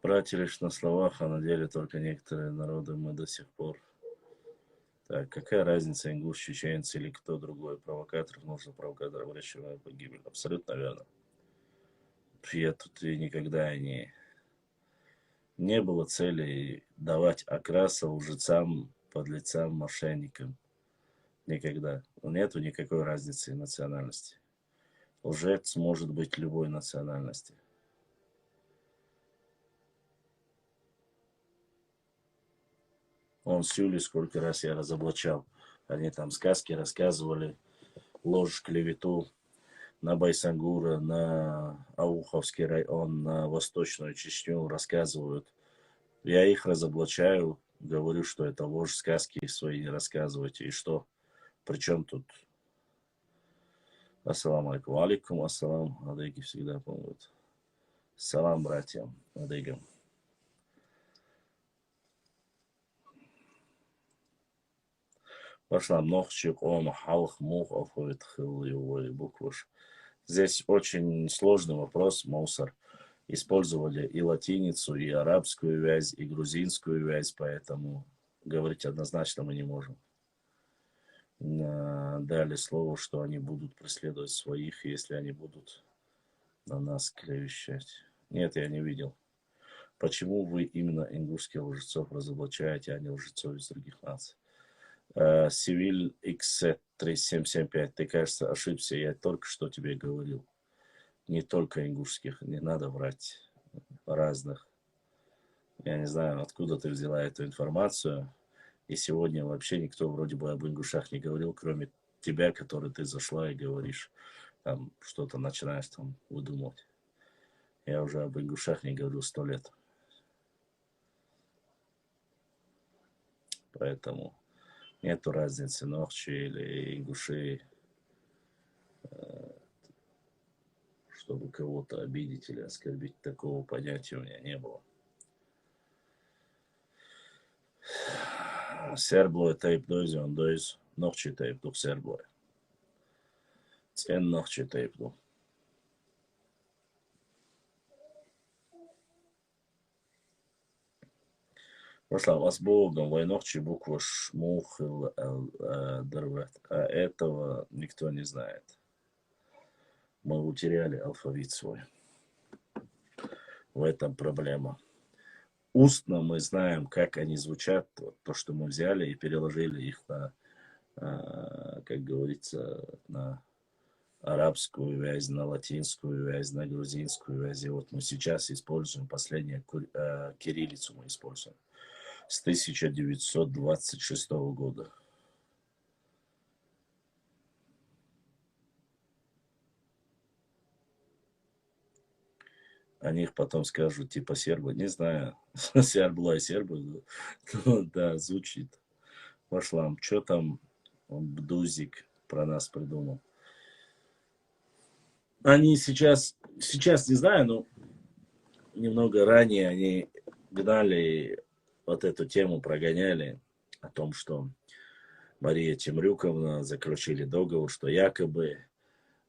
Братья лишь на словах, а на деле только некоторые народы мы до сих пор. Так, какая разница, ингуш, чеченец или кто другой? Провокаторов нужно провокаторов обращенную погибель. Абсолютно верно. Я тут и никогда не было цели давать окраса лжецам, подлецам, мошенникам. Никогда. Нету никакой разницы национальности. Лжец может быть любой национальности. Он с Юлей сколько раз я разоблачал. Они там сказки рассказывали, ложь, клевету на Байсангура, на Ауховский район, на Восточную Чечню рассказывают. Я их разоблачаю, говорю, что это ложь, сказки свои рассказывайте. И что? Причем тут? Ассаламу алейкум. Алейкум ассалам. Адыги всегда помогут. Салам, братьям, адыгам. Пошла ногчик, он халх, мух, алфавит, хил, его буквыш. Здесь очень сложный вопрос, Моусар. Использовали и латиницу, и арабскую вязь, и грузинскую вязь, поэтому говорить однозначно мы не можем. Дали слово, что они будут преследовать своих, если они будут на нас клевещать. Нет, я не видел. Почему вы именно ингушских лжецов разоблачаете, а не лжецов из других наций? Сивиль XZ3775, ты, кажется, ошибся. Я только что тебе говорил. Не только ингушских, не надо врать. Разных. Я не знаю, откуда ты взяла эту информацию. И сегодня вообще никто вроде бы об ингушах не говорил, кроме тебя, который ты зашла и говоришь. Там что-то начинаешь там выдумывать. Я уже об ингушах не говорил 100 лет. Поэтому нету разницы, ногчи или ингуши, чтобы кого-то обидеть или оскорбить. Такого понятия у меня не было. Серблой тейп дойзи, он дойз, ногчи тейп дух серблой. Цен ногчи тейп дух. Пошла вас Богом, войнохчи буква шмух дервет. А этого никто не знает. Мы утеряли алфавит свой. В этом проблема. Устно мы знаем, как они звучат. То, что мы взяли и переложили их на, как говорится, на арабскую вязь, на латинскую вязь, на грузинскую вязь. И вот мы сейчас используем последнюю кириллицу мы используем. С 1926 года. Они их потом скажут, типа сербы, не знаю, сербла и сербы, ну, да, звучит. Пошла, что там Бдузик про нас придумал? Они сейчас не знаю, но немного ранее они гнали вот эту тему, прогоняли о том, что Мария Темрюковна заключили договор, что якобы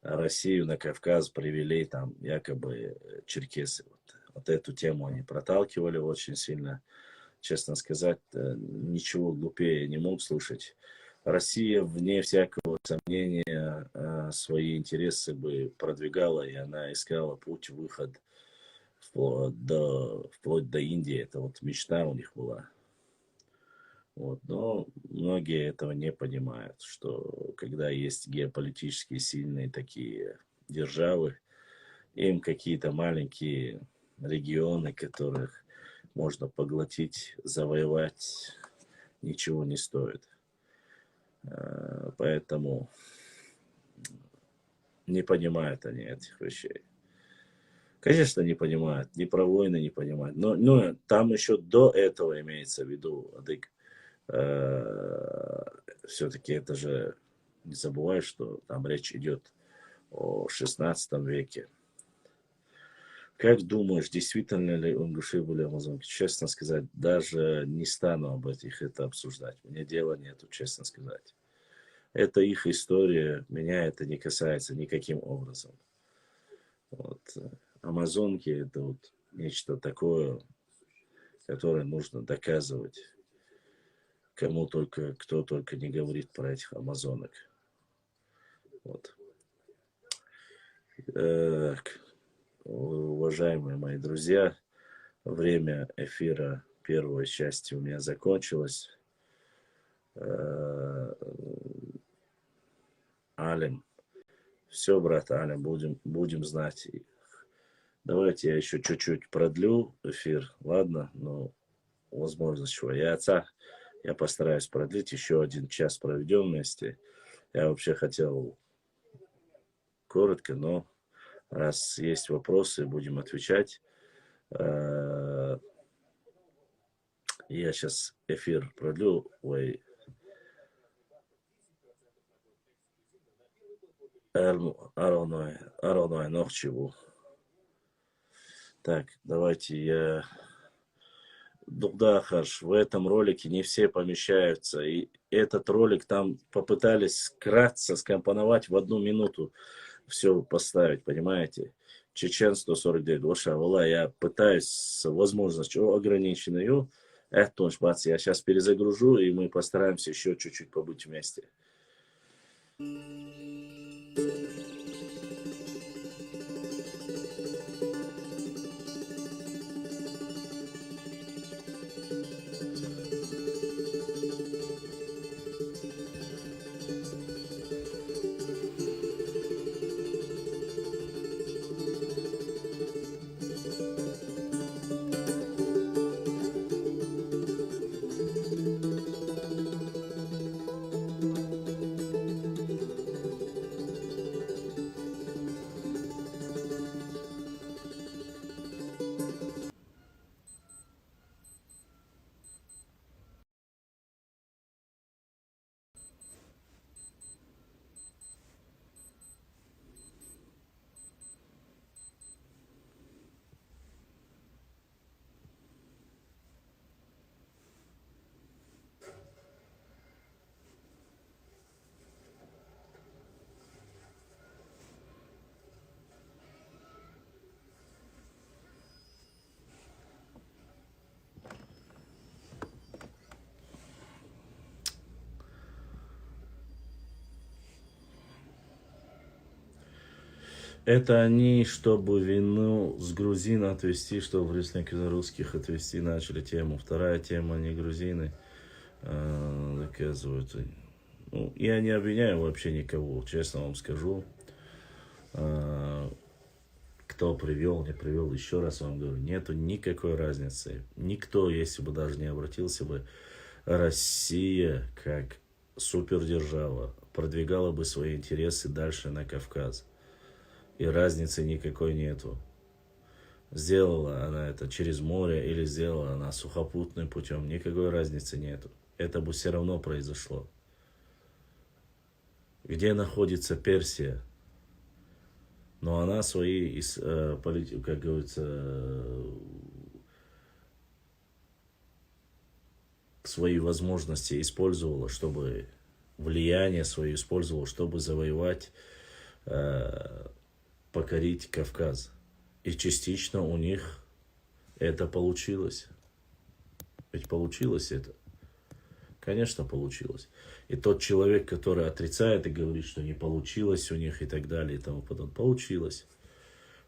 Россию на Кавказ привели там якобы черкесы. Вот эту тему они проталкивали очень сильно. Честно сказать, ничего глупее не мог слышать. Россия, вне всякого сомнения, свои интересы бы продвигала, и она искала путь, выход вплоть до Индии. Это вот мечта у них была. Вот. Но многие этого не понимают, что когда есть геополитически сильные такие державы, им какие-то маленькие регионы, которых можно поглотить, завоевать, ничего не стоит. Поэтому не понимают они этих вещей. Конечно, не понимают, ни про войны не понимают. Но там еще до этого имеется в виду, Адык, все-таки это же, не забывай, что там речь идет о 16 веке. Как думаешь, действительно ли ингуши были амазонки? Честно сказать, даже не стану об этих это обсуждать. Мне дела нету, честно сказать. Это их история, меня это не касается никаким образом. Вот. Амазонки это вот нечто такое, которое нужно доказывать. Кому только, кто только не говорит про этих амазонок. Вот. Уважаемые мои друзья, время эфира первой части у меня закончилось. Алим, все, брат Алим, будем знать. Давайте я еще чуть-чуть продлю эфир, ладно? Но возможно чего. Я постараюсь продлить, еще 1 час проведем вместе. Я вообще хотел коротко, но раз есть вопросы, будем отвечать. Я сейчас эфир продлю. Ой. Ароной нохчеву. Так, давайте я... Дугдахаш, в этом ролике не все помещаются. И этот ролик там попытались кратко скомпоновать в 1 минуту. Все поставить, понимаете? Чечен 149. Лоша, вала, я пытаюсь с возможностью ограниченную. Это я сейчас перезагружу, и мы постараемся еще чуть-чуть побыть вместе. Это они, чтобы вину с грузин отвести, чтобы в лесных русских отвести начали тему. Вторая тема, они грузины доказывают. Ну, я не обвиняю вообще никого, честно вам скажу. Кто привел, не привел, еще раз вам говорю, нету никакой разницы. Никто, если бы даже не обратился бы, Россия, как супердержава, продвигала бы свои интересы дальше на Кавказ. И разницы никакой нету. Сделала она это через море или сделала она сухопутным путем, никакой разницы нету. Это бы все равно произошло. Где находится Персия? Но она свои, как говорится, свои возможности использовала, чтобы влияние свое использовала, чтобы завоевать покорить Кавказ. И частично у них это получилось. Ведь получилось это. Конечно, получилось. И тот человек, который отрицает и говорит, что не получилось у них и так далее, и тому подобное, получилось.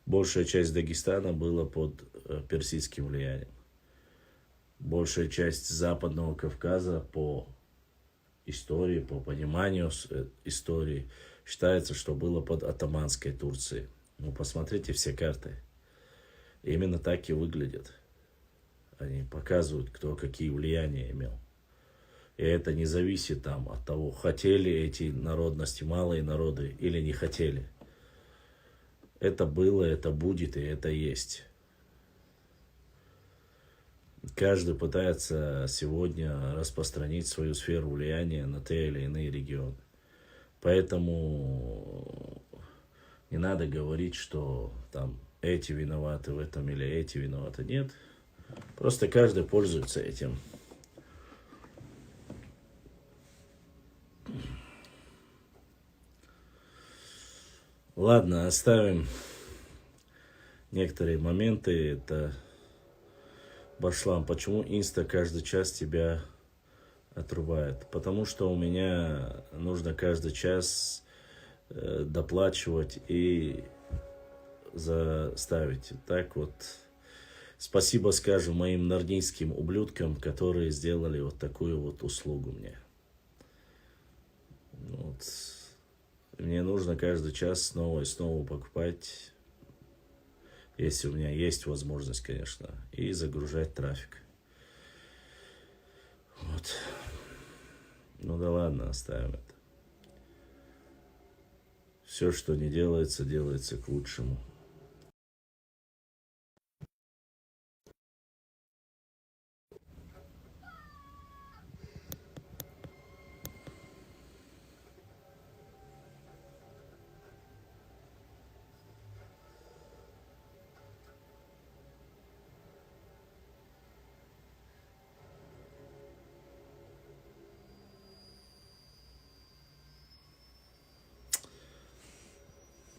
Большая часть Дагестана была под персидским влиянием. Большая часть Западного Кавказа по истории, по пониманию истории, считается, что было под атаманской Турцией. Ну, посмотрите все карты. Именно так и выглядят. Они показывают, кто какие влияния имел. И это не зависит там от того, хотели эти народности, малые народы, или не хотели. Это было, это будет и это есть. Каждый пытается сегодня распространить свою сферу влияния на те или иные регионы. Поэтому не надо говорить, что там эти виноваты в этом или эти виноваты. Нет. Просто каждый пользуется этим. Ладно, оставим некоторые моменты. Это Башлам. Почему Инста каждый час тебя отрубает? Потому что у меня нужно каждый час доплачивать и заставить. Так вот, спасибо, скажем, моим нарнийским ублюдкам, которые сделали вот такую вот услугу мне. Вот. Мне нужно каждый час снова и снова покупать, если у меня есть возможность, конечно, и загружать трафик. Вот. Ну да ладно, оставим это. Все, что не делается, делается к лучшему.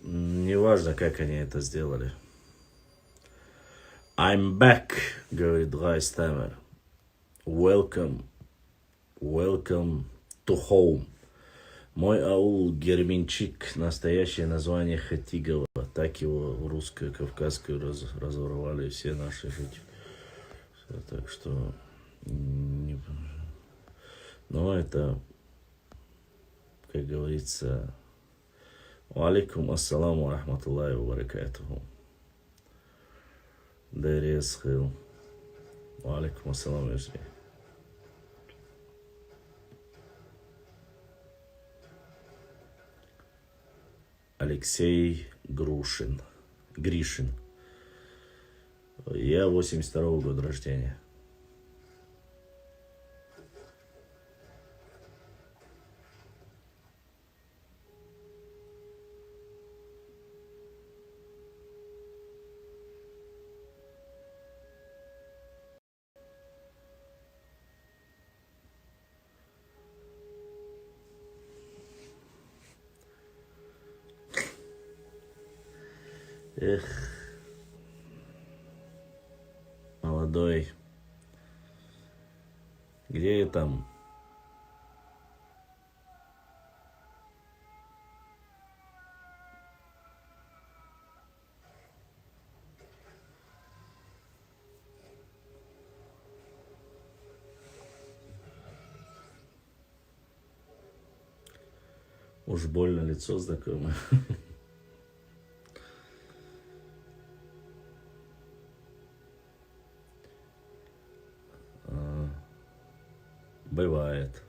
Неважно, как они это сделали. I'm back, говорит Гайстамер. Welcome to home. Мой аул Герменчик, настоящее название Хатигова. Так его в русскую, кавказскую разворовали все наши жители. Так что... Но это, как говорится... Алейкум ассаламу рахматуллахи ва баракатуху. Дэрис хил. Алейкум ассаламу ясми. Алексей Гришин. Я 82-го года рождения. Эх, молодой, где я там? Уж больно лицо знакомое. Бывает.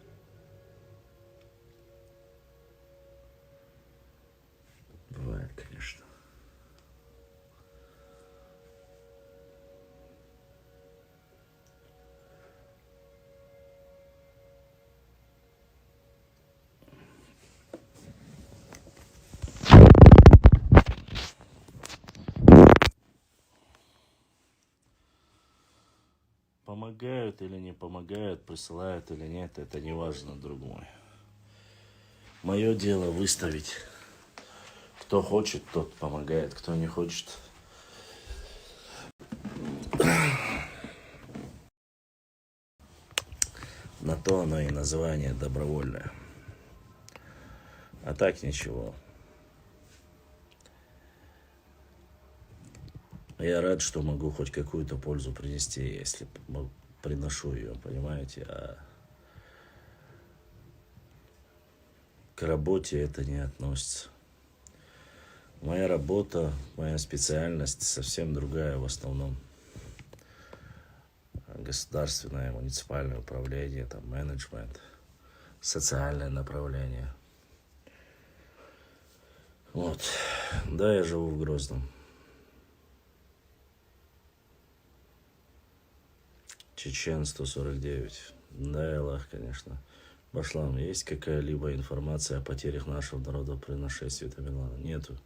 Бывает, конечно. Помогают или не помогают, присылают или нет, это не важно, друг мой. Мое дело выставить Кто хочет, тот помогает, кто не хочет. На то оно и название добровольное. А так ничего. Я рад, что могу хоть какую-то пользу принести, если приношу ее, понимаете? А к работе это не относится. Моя работа, моя специальность совсем другая в основном. Государственное, муниципальное управление, там, менеджмент, социальное направление. Вот. Да, я живу в Грозном. Чечен 149. Да, Аллах, конечно. Башлам, есть какая-либо информация о потерях нашего народа при нашествии Тамерлана? Нету.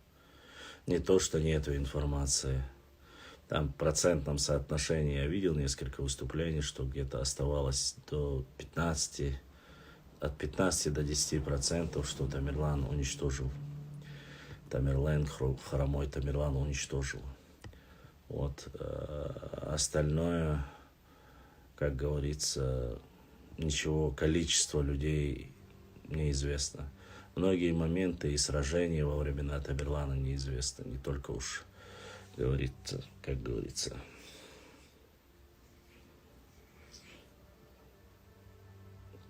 Не то, что нету информации. Там в процентном соотношении я видел несколько выступлений, что где-то оставалось до 15, от 15 до 10%, что Тамерлан уничтожил. Тамерлан, хромой Тамерлан уничтожил. Вот. Остальное, как говорится, ничего, количество людей неизвестно. Многие моменты и сражения во времена Тамерлана неизвестны, не только уж, говорится, как говорится.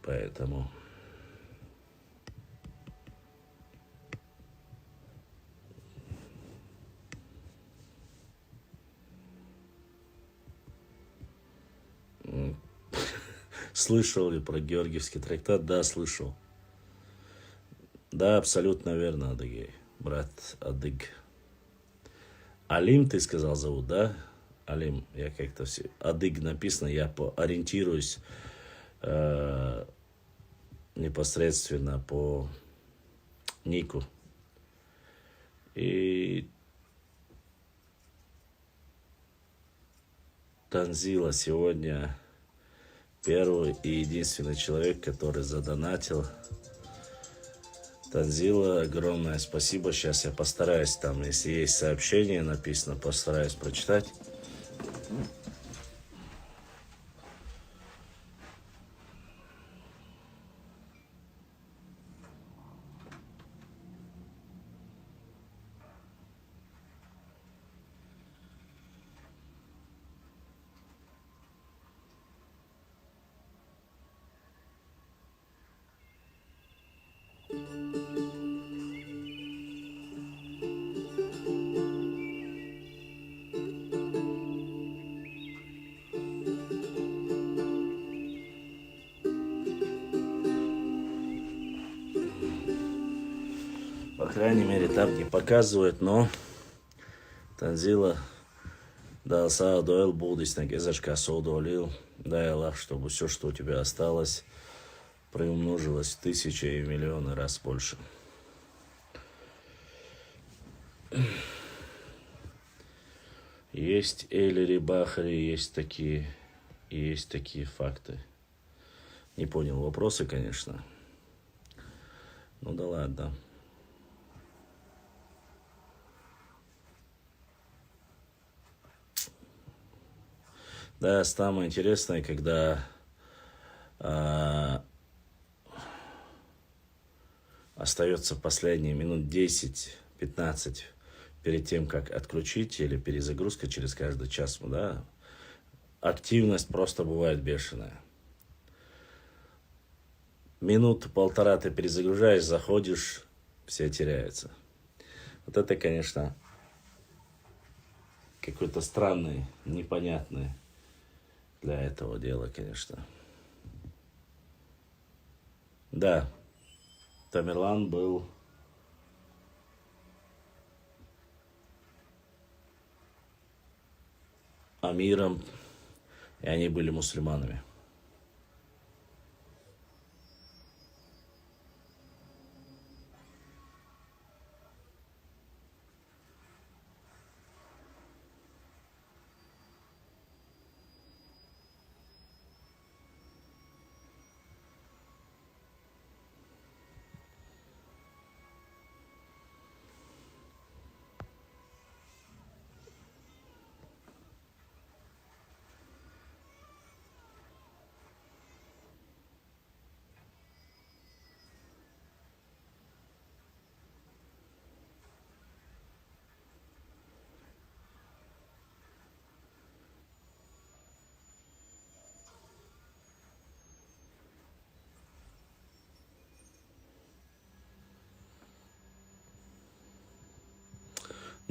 Поэтому слышал ли про Георгиевский трактат? Да, слышал. Да, абсолютно верно, Адыгей. Брат Адыг. Алим, ты сказал, зовут, да? Алим, я как-то все... Адыг написано, я ориентируюсь непосредственно по нику. И Танзила сегодня первый и единственный человек, который задонатил. Танзила, огромное спасибо. Сейчас я постараюсь, там, если есть сообщение написано, постараюсь прочитать. По крайней мере, там не показывают, но Танзила да Алса Дуэл Будисна Гезашка Соудолил. Дай Аллах, чтобы все, что у тебя осталось, приумножилось в тысячи и миллионы раз больше. Есть Эйлери Бахари, есть такие факты. Не понял вопросы, конечно. Ну да ладно. Да, самое интересное, когда остается последние минут 10-15 перед тем, как отключить или перезагрузка через каждый час, да, активность просто бывает бешеная. Минуту-полтора ты перезагружаешь, заходишь, все теряется. Вот это, конечно, какой-то странный, непонятный для этого дела, конечно. Да, Тамерлан был амиром, и они были мусульманами.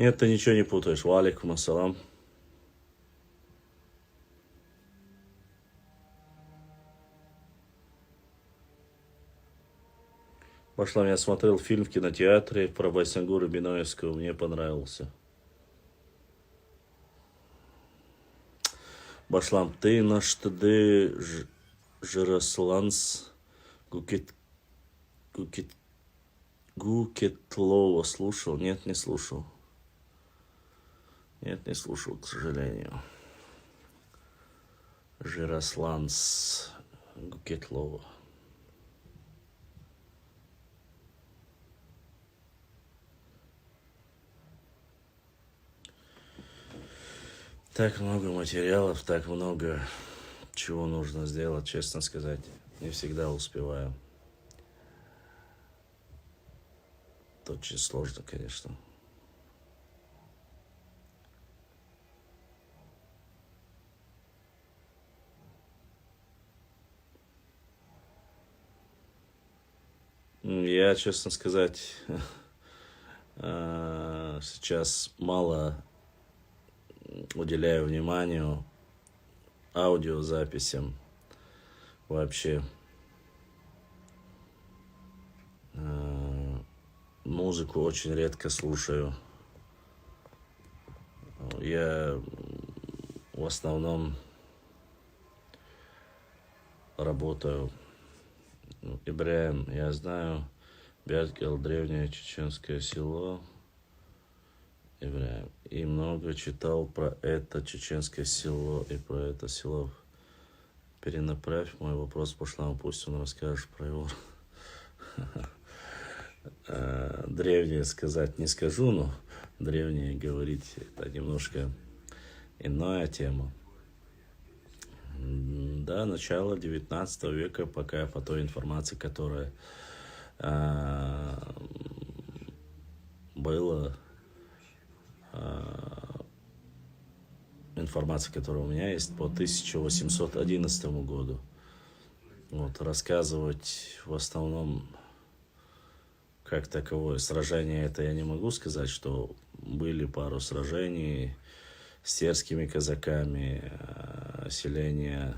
Нет, ты ничего не путаешь. Валикум ассалам. Башлам, я смотрел фильм в кинотеатре про Байсангура Биноевского, мне понравился. Башлам, ты на штыды Жирасланс Гукетлова слушал? Нет, не слушал. Нет, не слушал, к сожалению. Жирасланс Гукетлова. Так много материалов, так много чего нужно сделать, честно сказать. Не всегда успеваю. Это очень сложно, конечно. Я, честно сказать, сейчас мало уделяю вниманию аудиозаписям вообще. Музыку очень редко слушаю. Я в основном работаю. Ибраим, я знаю, Бярткел, древнее чеченское село. Ибраим. И много читал про это чеченское село и про это село. Перенаправь мой вопрос пошлам, пусть он расскажет про его. Древнее сказать не скажу, но древнее говорить это немножко иная тема. Да, начало 19 века, пока по той информации, которая была, информация, которая у меня есть, по 1811 году. Вот, рассказывать в основном как таковое сражение, это я не могу сказать, что были пару сражений с терскими казаками, селение,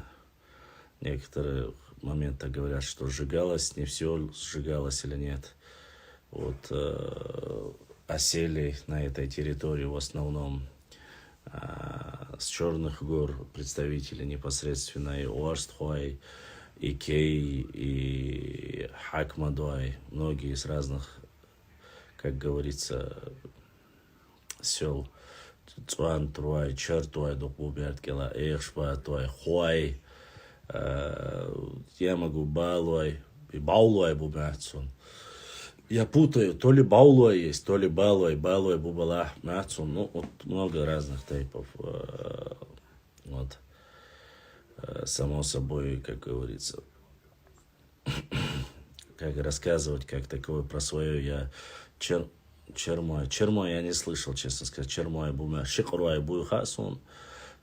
некоторые моменты говорят, что сжигалось, не все сжигалось или нет. Вот, осели на этой территории в основном с Черных гор представители непосредственно и Уарстхуай, и Кей, и Хакмадуай, многие из разных, как говорится, сел. Цуан, Труай, Чертуай, Докуберткела, Эхшпа, Туай, Хуай, я могу Балуай, и Баулуай Бубмятсун. Я путаю, то ли Баулуай есть, то ли Балуай, Балуай Бубалах Мятсун, ну, вот много разных типов, вот. Само собой, как говорится, как рассказывать, как такое про свое я Чермой я не слышал, честно сказать. Чермой бумя шикруай буйхасун,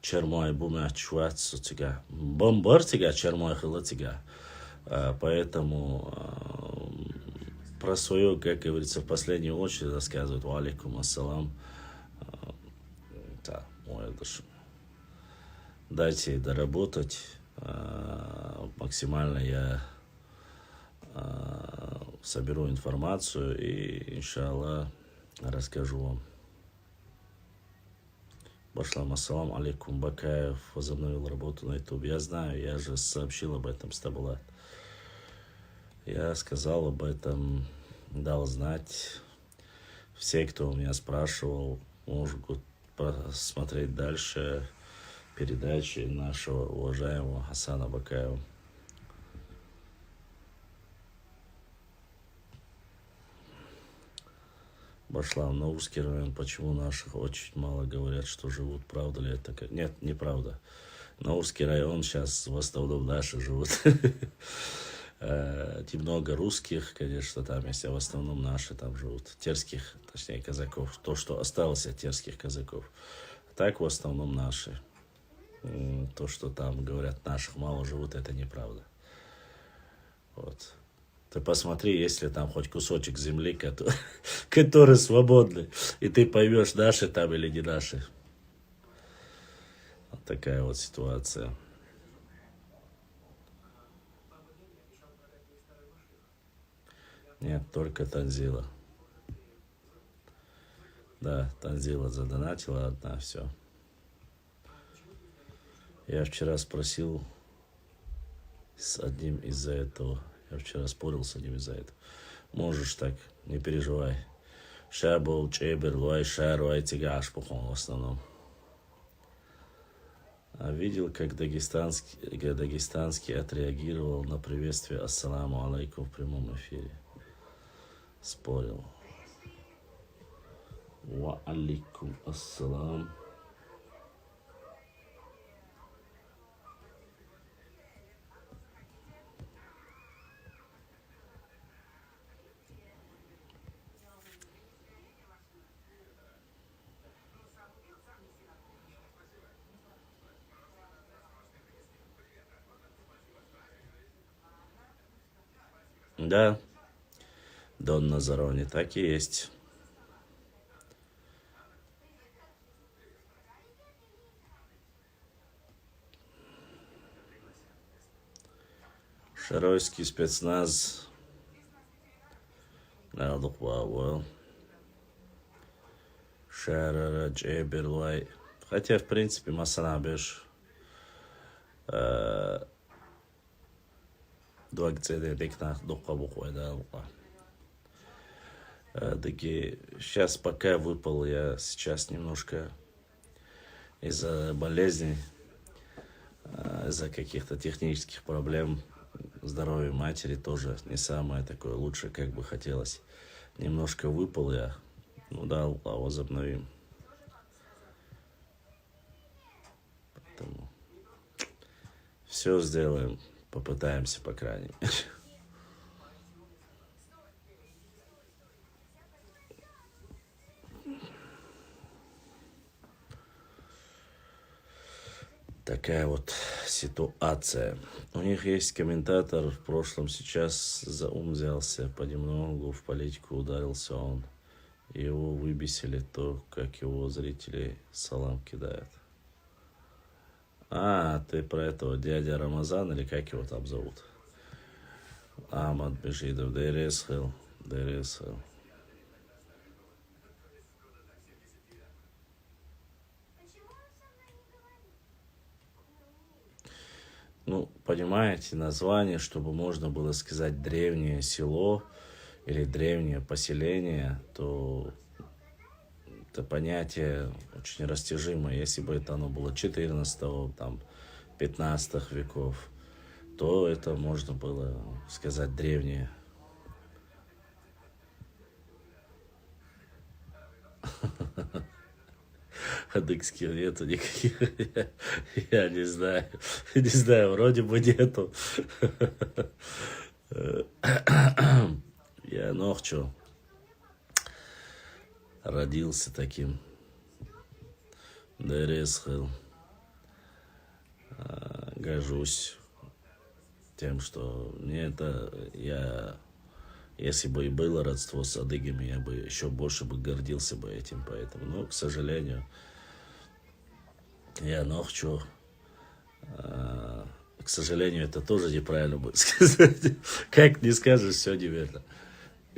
Чермой бумя чуатсу тига, бомбар тига, Чермой хила тига. Поэтому про свое, как говорится, в последнюю очередь рассказывают. Валикум ассалам. Да, моя душа. Дайте доработать. Максимально я соберу информацию и, иншаллах, расскажу вам. Башлам ассалам алейкум. Бакаев возобновил работу на YouTube. Я знаю, я же сообщил об этом с Табулат. Я сказал об этом, дал знать. Все, кто у меня спрашивал, могут посмотреть дальше передачи нашего уважаемого Хасана Бакаева. Башлам, Наурский район, почему наших очень мало говорят, что живут, правда ли это? Нет, неправда. Наурский район сейчас в основном наши живут. Немного русских, конечно, там есть, а в основном наши там живут. Терских, точнее, казаков. То, что осталось от терских казаков. Так в основном наши. То, что там говорят, наших мало живут, это неправда. Вот. Ты посмотри, есть ли там хоть кусочек земли, который свободный, и ты поймешь, наши там или не наши. Вот такая вот ситуация. Нет, только Танзила. Да, Танзила задонатила одна, все. Я вчера спросил с одним из-за этого. Я вчера спорил с одним из-за этого. Можешь так, не переживай. Шабл, Чебер, Луай, Шаруай, Тигаш, в основном. А видел, как дагестанский отреагировал на приветствие «Ассаламу алейкум» в прямом эфире. Спорил. Ва алейкум ассалам. Да, Дон Назарони, так и есть. Шаройский спецназ. Шарара, Джеберлай. Хотя, в принципе, Масанабеш. Сейчас пока выпал я сейчас немножко из-за болезней, из-за каких-то технических проблем, здоровье матери тоже не самое такое лучшее, как бы хотелось. Немножко выпал я, ну да, возобновим. Поэтому все сделаем, попытаемся, по крайней мере. Такая вот ситуация. У них есть комментатор, в прошлом сейчас за ум взялся, понемногу в политику ударился он. Его выбесили то, как его зрители салам кидают. А, ты про этого дядя Рамазан, или как его там зовут? Ахмад Бешидов, Дересхел. Ну, понимаете, название, чтобы можно было сказать древнее село или древнее поселение, то это понятие очень растяжимое. Если бы это оно было 14-го, там, 15 веков, то это можно было сказать древнее. Адыгских нету никаких. Я не знаю. Не знаю, вроде бы нету. Я ночью родился таким. Дересхел. Горжусь тем, что мне это... Если бы и было родство с адыгами, я бы еще больше бы гордился бы этим. Поэтому, но, к сожалению, я ночью... К сожалению, это тоже неправильно будет сказать. Как не скажешь, все неверно.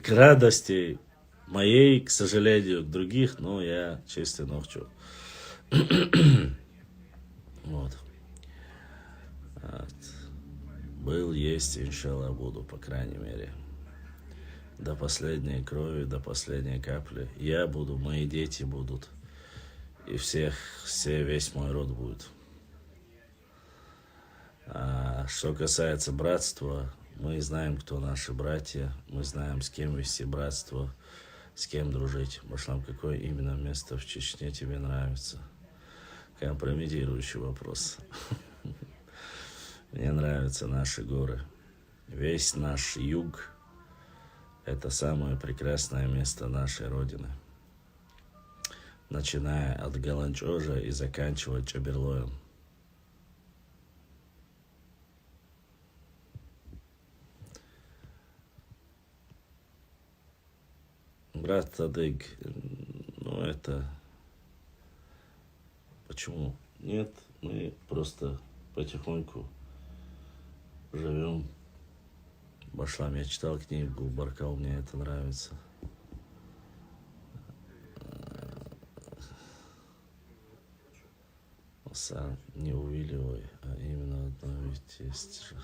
К радости моей, к сожалению, других, но я чистый ночью. Вот. Был, есть, иншаллах, буду, по крайней мере. До последней крови, до последней капли. Я буду, мои дети будут. И весь мой род будет. А что касается братства, мы знаем, кто наши братья. Мы знаем, с кем вести братство, с кем дружить. Башлам, какое именно место в Чечне тебе нравится? Компрометирующий вопрос. Мне нравятся наши горы. Весь наш юг – это самое прекрасное место нашей Родины. Начиная от Галанчожа и заканчивая Чаберлоем. брат адыг, ну это... Почему? Нет, мы просто потихоньку живем. Башлам, я читал книгу Баркал, мне это нравится. Сам не увиливай, а именно одно ведь есть же.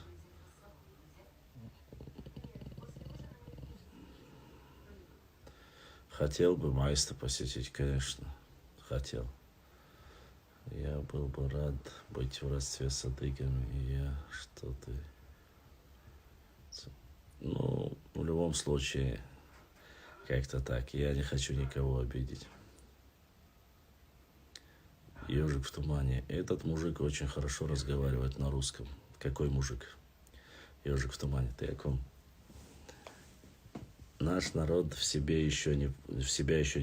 Хотел бы Майста посетить, конечно, хотел. Я был бы рад быть в родстве с адыгами, и я что ты... Ну, в любом случае, как-то так. Я не хочу никого обидеть. Ежик в тумане. Этот мужик очень хорошо разговаривает на русском. Какой мужик? Ежик в тумане. Ты о ком? Наш народ в себя еще не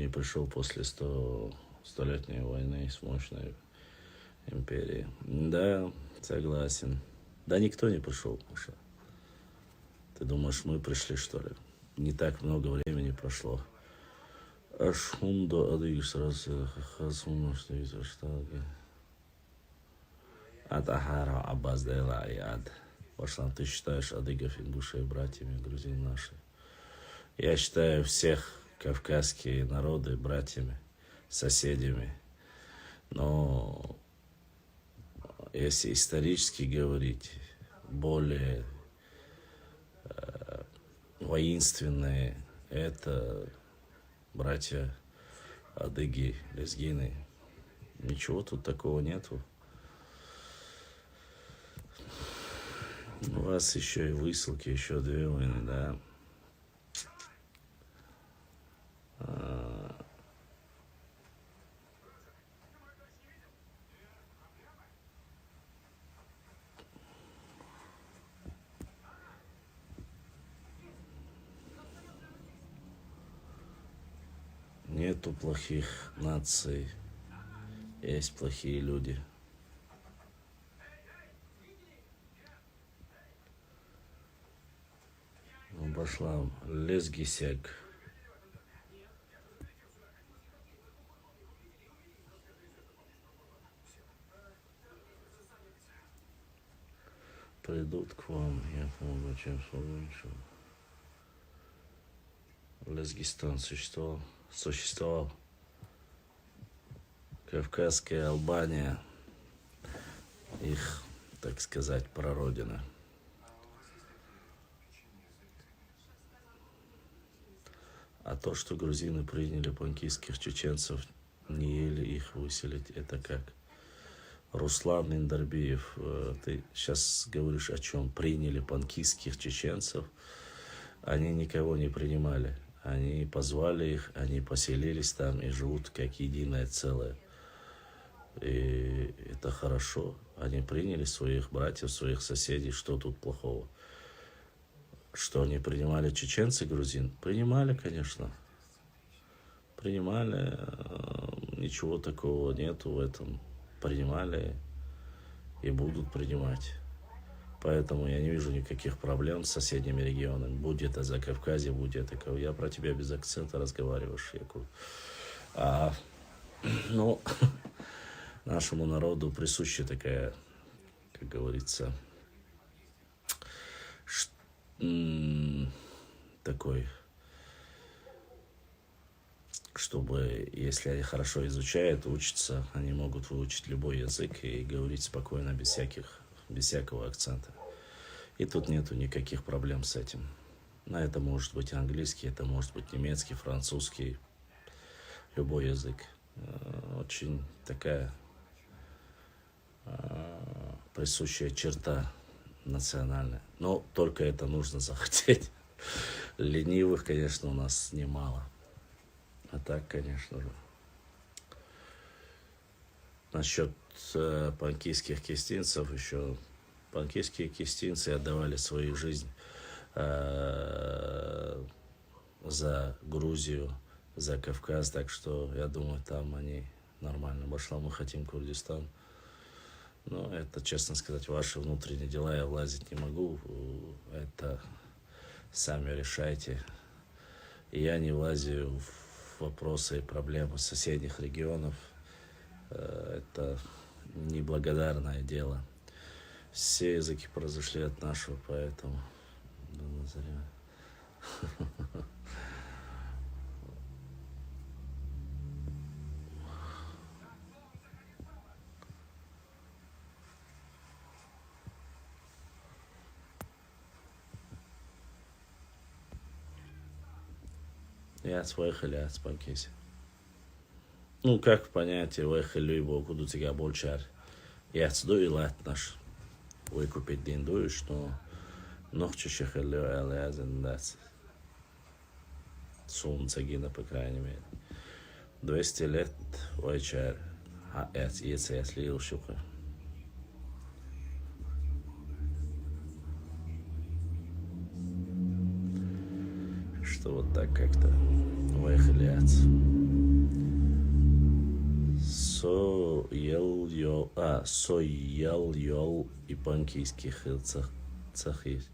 пришел после столетней войны с мощной империей. Да, согласен. Да никто не пришел, Маша. Ты думаешь, мы пришли, что ли? Не так много времени прошло. Ашхундо адыгиш сразу хасуна штаги. Атахара абаздела аяд. Башлам, ты считаешь адыгов ингушей братьями, грузин наши? Я считаю всех кавказские народы братьями, соседями. Но если исторически говорить, более воинственные это братья адыги, лезгины. Ничего тут такого нету. У вас еще и высылки, еще 2 войны, да. Нету плохих наций, есть плохие люди. Башлам, лезгисяк. Придут к вам, я помню, чем лучше. Лезгистан существовал. Кавказская Албания, их, так сказать, прародина. А то, что грузины приняли панкийских чеченцев, не ели их выселить, это как? Руслан Индарбиев, ты сейчас говоришь о чем? Приняли панкийских чеченцев, они никого не принимали. Они позвали их, они поселились там и живут как единое целое. И это хорошо. Они приняли своих братьев, своих соседей. Что тут плохого? Что они принимали чеченцы, грузин? Принимали, конечно. Принимали. Ничего такого нету в этом. Принимали и будут принимать. Поэтому я не вижу никаких проблем с соседними регионами. Будь это Закавказье, будь это... Я про тебя без акцента разговариваю, Шеку. Ну, нашему народу присуща такая, как говорится, такой, чтобы, если они хорошо изучают, учатся, они могут выучить любой язык и говорить спокойно, без всякого акцента. И тут нету никаких проблем с этим. Это может быть английский, это может быть немецкий, французский, любой язык. Очень такая присущая черта национальная. Но только это нужно захотеть. Ленивых, конечно, у нас немало. А так, конечно же. Насчет панкийских кистинцев еще. Панкийские кистинцы отдавали свою жизнь за Грузию, за Кавказ. Так что, я думаю, там они нормально. Башлам, мы хотим Курдистан. Но это, честно сказать, ваши внутренние дела. Я влазить не могу. Это сами решайте. И я не влазю в вопросы и проблемы соседних регионов. Это неблагодарное дело. Все языки произошли от нашего, поэтому... Я выехали от Спанкиси. Ну, как понятие, выехали его куда тебя больше. Я отсюда и лет наш. Выкупить день дуешь, но ночью шехали, але я зандаться. Солнце гина, по крайней мере. 200 лет вечер. А это, если я слил шука. Что вот так как-то выехали от. Соел и панкийских цах есть.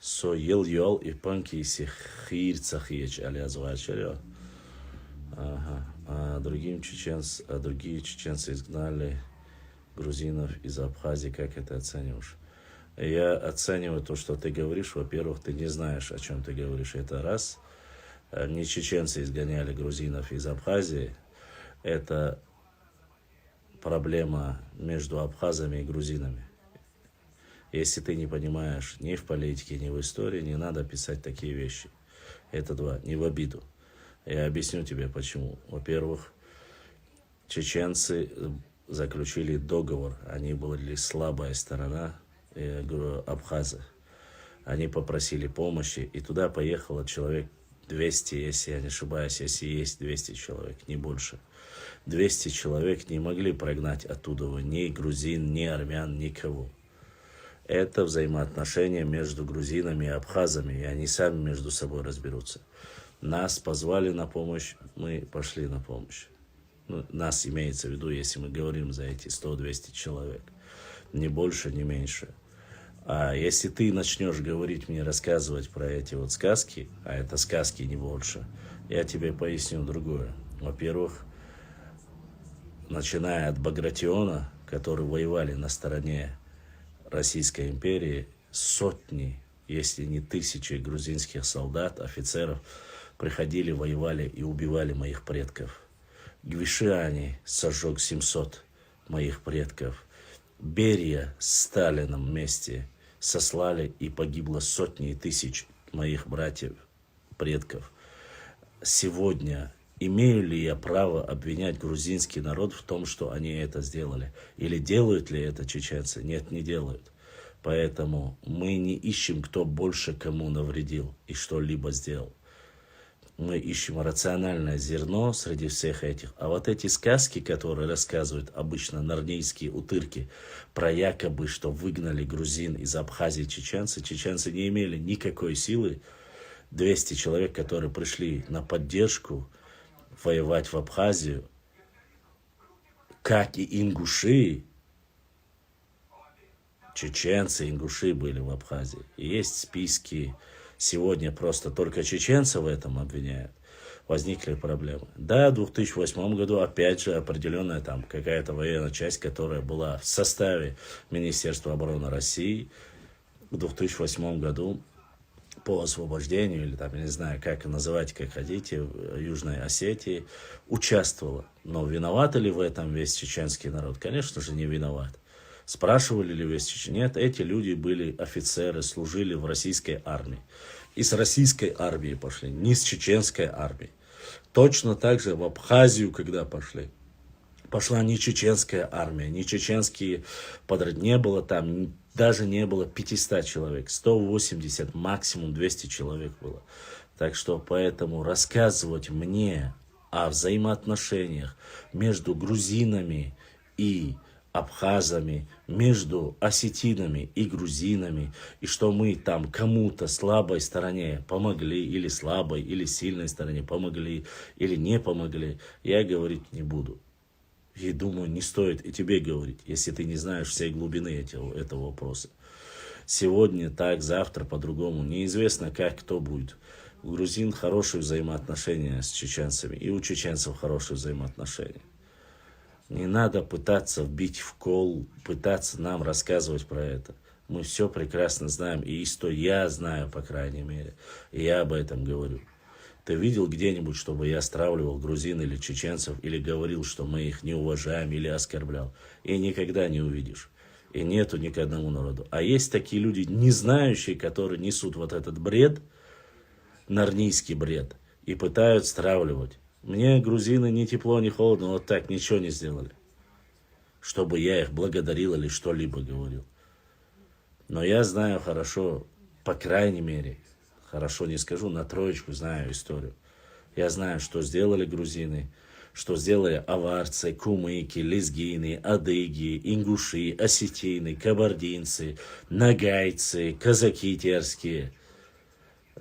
Соел и панкийских хирцах есть, а я звачерё. Ага. А другие чеченцы изгнали грузинов из Абхазии. Как это оцениваешь? Я оцениваю то, что ты говоришь. Во-первых, ты не знаешь, о чем ты говоришь. Это раз. Не чеченцы изгоняли грузинов из Абхазии. Это проблема между абхазами и грузинами. Если ты не понимаешь ни в политике, ни в истории, не надо писать такие вещи. Это два. Не в обиду. Я объясню тебе почему. Во-первых, чеченцы заключили договор. Они были слабая сторона абхаза. Они попросили помощи, и туда поехало человек 200, если я не ошибаюсь, если есть 200 человек, не больше. 200 человек не могли прогнать оттуда ни грузин, ни армян, никого. Это взаимоотношения между грузинами и абхазами, и они сами между собой разберутся. Нас позвали на помощь, мы пошли на помощь. Ну, нас имеется в виду, если мы говорим за эти 100-200 человек. Ни больше, ни меньше. А если ты начнешь говорить мне, рассказывать про эти вот сказки, а это сказки не больше, я тебе поясню другое. Во-первых, начиная от Багратиона, которые воевали на стороне Российской империи, сотни, если не тысячи грузинских солдат, офицеров приходили, воевали и убивали моих предков. Гвишиани сожег 700 моих предков. Берия с Сталином вместе сослали, и погибло сотни и тысяч моих братьев, предков. Сегодня имею ли я право обвинять грузинский народ в том, что они это сделали? Или делают ли это чеченцы? Нет, не делают. Поэтому мы не ищем, кто больше кому навредил и что-либо сделал. Мы ищем рациональное зерно среди всех этих. А вот эти сказки, которые рассказывают обычно нарнийские утырки, про якобы, что выгнали грузин из Абхазии чеченцы, чеченцы не имели никакой силы. 200 человек, которые пришли на поддержку воевать в Абхазию, как и ингуши, чеченцы, ингуши были в Абхазии. И есть списки. Сегодня просто только чеченцев в этом обвиняют. Возникли проблемы. Да, в 2008 году опять же определенная там какая-то военная часть, которая была в составе Министерства обороны России в 2008 году по освобождению, или там, я не знаю, как называть, как хотите, в Южной Осетии, участвовала. Но виноват ли в этом весь чеченский народ? Конечно же, не виноват. Спрашивали ли весь Чечен? Нет, эти люди были офицеры, служили в российской армии. И с российской армии пошли, не с чеченской армии. Точно так же в Абхазию, когда пошли, пошла не чеченская армия, не чеченские подряд. Не было там, даже не было 500 человек. 180, максимум 200 человек было. Так что поэтому рассказывать мне о взаимоотношениях между грузинами и абхазами, между осетинами и грузинами, и что мы там кому-то слабой стороне помогли, или слабой, или сильной стороне помогли, или не помогли, я говорить не буду. И думаю, не стоит и тебе говорить, если ты не знаешь всей глубины этого вопроса. Сегодня так, завтра по-другому. Неизвестно, как кто будет. грузин хорошие взаимоотношения с чеченцами, и у чеченцев хорошие взаимоотношения. Не надо пытаться вбить в кол, пытаться нам рассказывать про это. Мы все прекрасно знаем, и я знаю, по крайней мере, и я об этом говорю. Ты видел где-нибудь, чтобы я стравливал грузин или чеченцев, или говорил, что мы их не уважаем, или оскорблял? И никогда не увидишь. И нету ни к одному народу. А есть такие люди, не знающие, которые несут вот этот бред, нарнийский бред, и пытаются стравливать. Мне грузины ни тепло, ни холодно, вот так ничего не сделали, чтобы я их благодарил или что-либо говорил. Но я знаю хорошо, по крайней мере, хорошо не скажу, на троечку знаю историю. Я знаю, что сделали грузины, что сделали аварцы, кумыки, лезгины, адыги, ингуши, осетины, кабардинцы, нагайцы, казаки терские.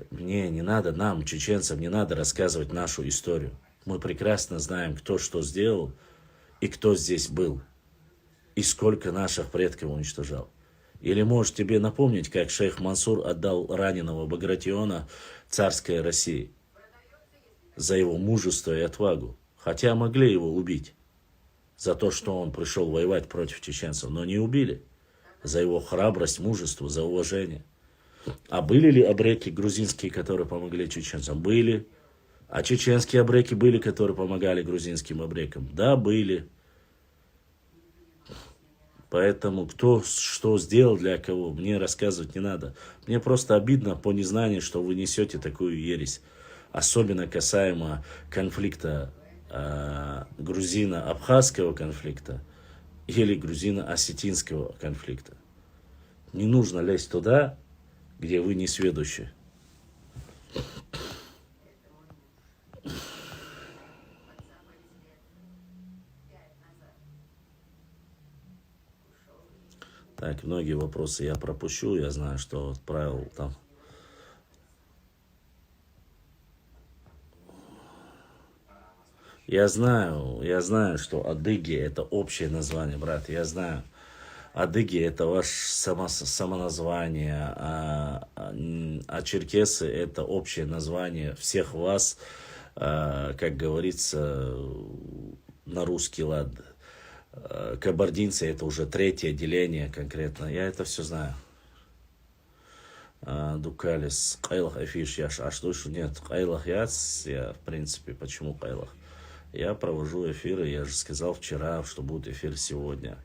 Мне не надо, нам, чеченцам, не надо рассказывать нашу историю. Мы прекрасно знаем, кто что сделал и кто здесь был, и сколько наших предков уничтожал. Или может тебе напомнить, как шейх Мансур отдал раненого Багратиона царской России за его мужество и отвагу. Хотя могли его убить за то, что он пришел воевать против чеченцев, но не убили. За его храбрость, мужество, за уважение. А были ли абреки грузинские, которые помогли чеченцам? Были. А чеченские абреки были, которые помогали грузинским абрекам? Да, были. Поэтому кто что сделал для кого, мне рассказывать не надо. Мне просто обидно по незнанию, что вы несете такую ересь. Особенно касаемо конфликта грузино-абхазского конфликта или грузино-осетинского конфликта. Не нужно лезть туда, где вы не сведущи. Так, многие вопросы я пропущу. Я знаю, что отправил там. Я знаю, что адыги это общее название, брат. Я знаю. Адыги это ваше самоназвание, а черкесы это общее название всех вас, как говорится, на русский лад. Кабардинцы это уже третье деление конкретно. Я это все знаю. Дукалис, Кайлах Афиш, я что ж нет, Кайлах я в принципе, почему Кайлах? Я провожу эфиры, я же сказал вчера, что будет эфир сегодня.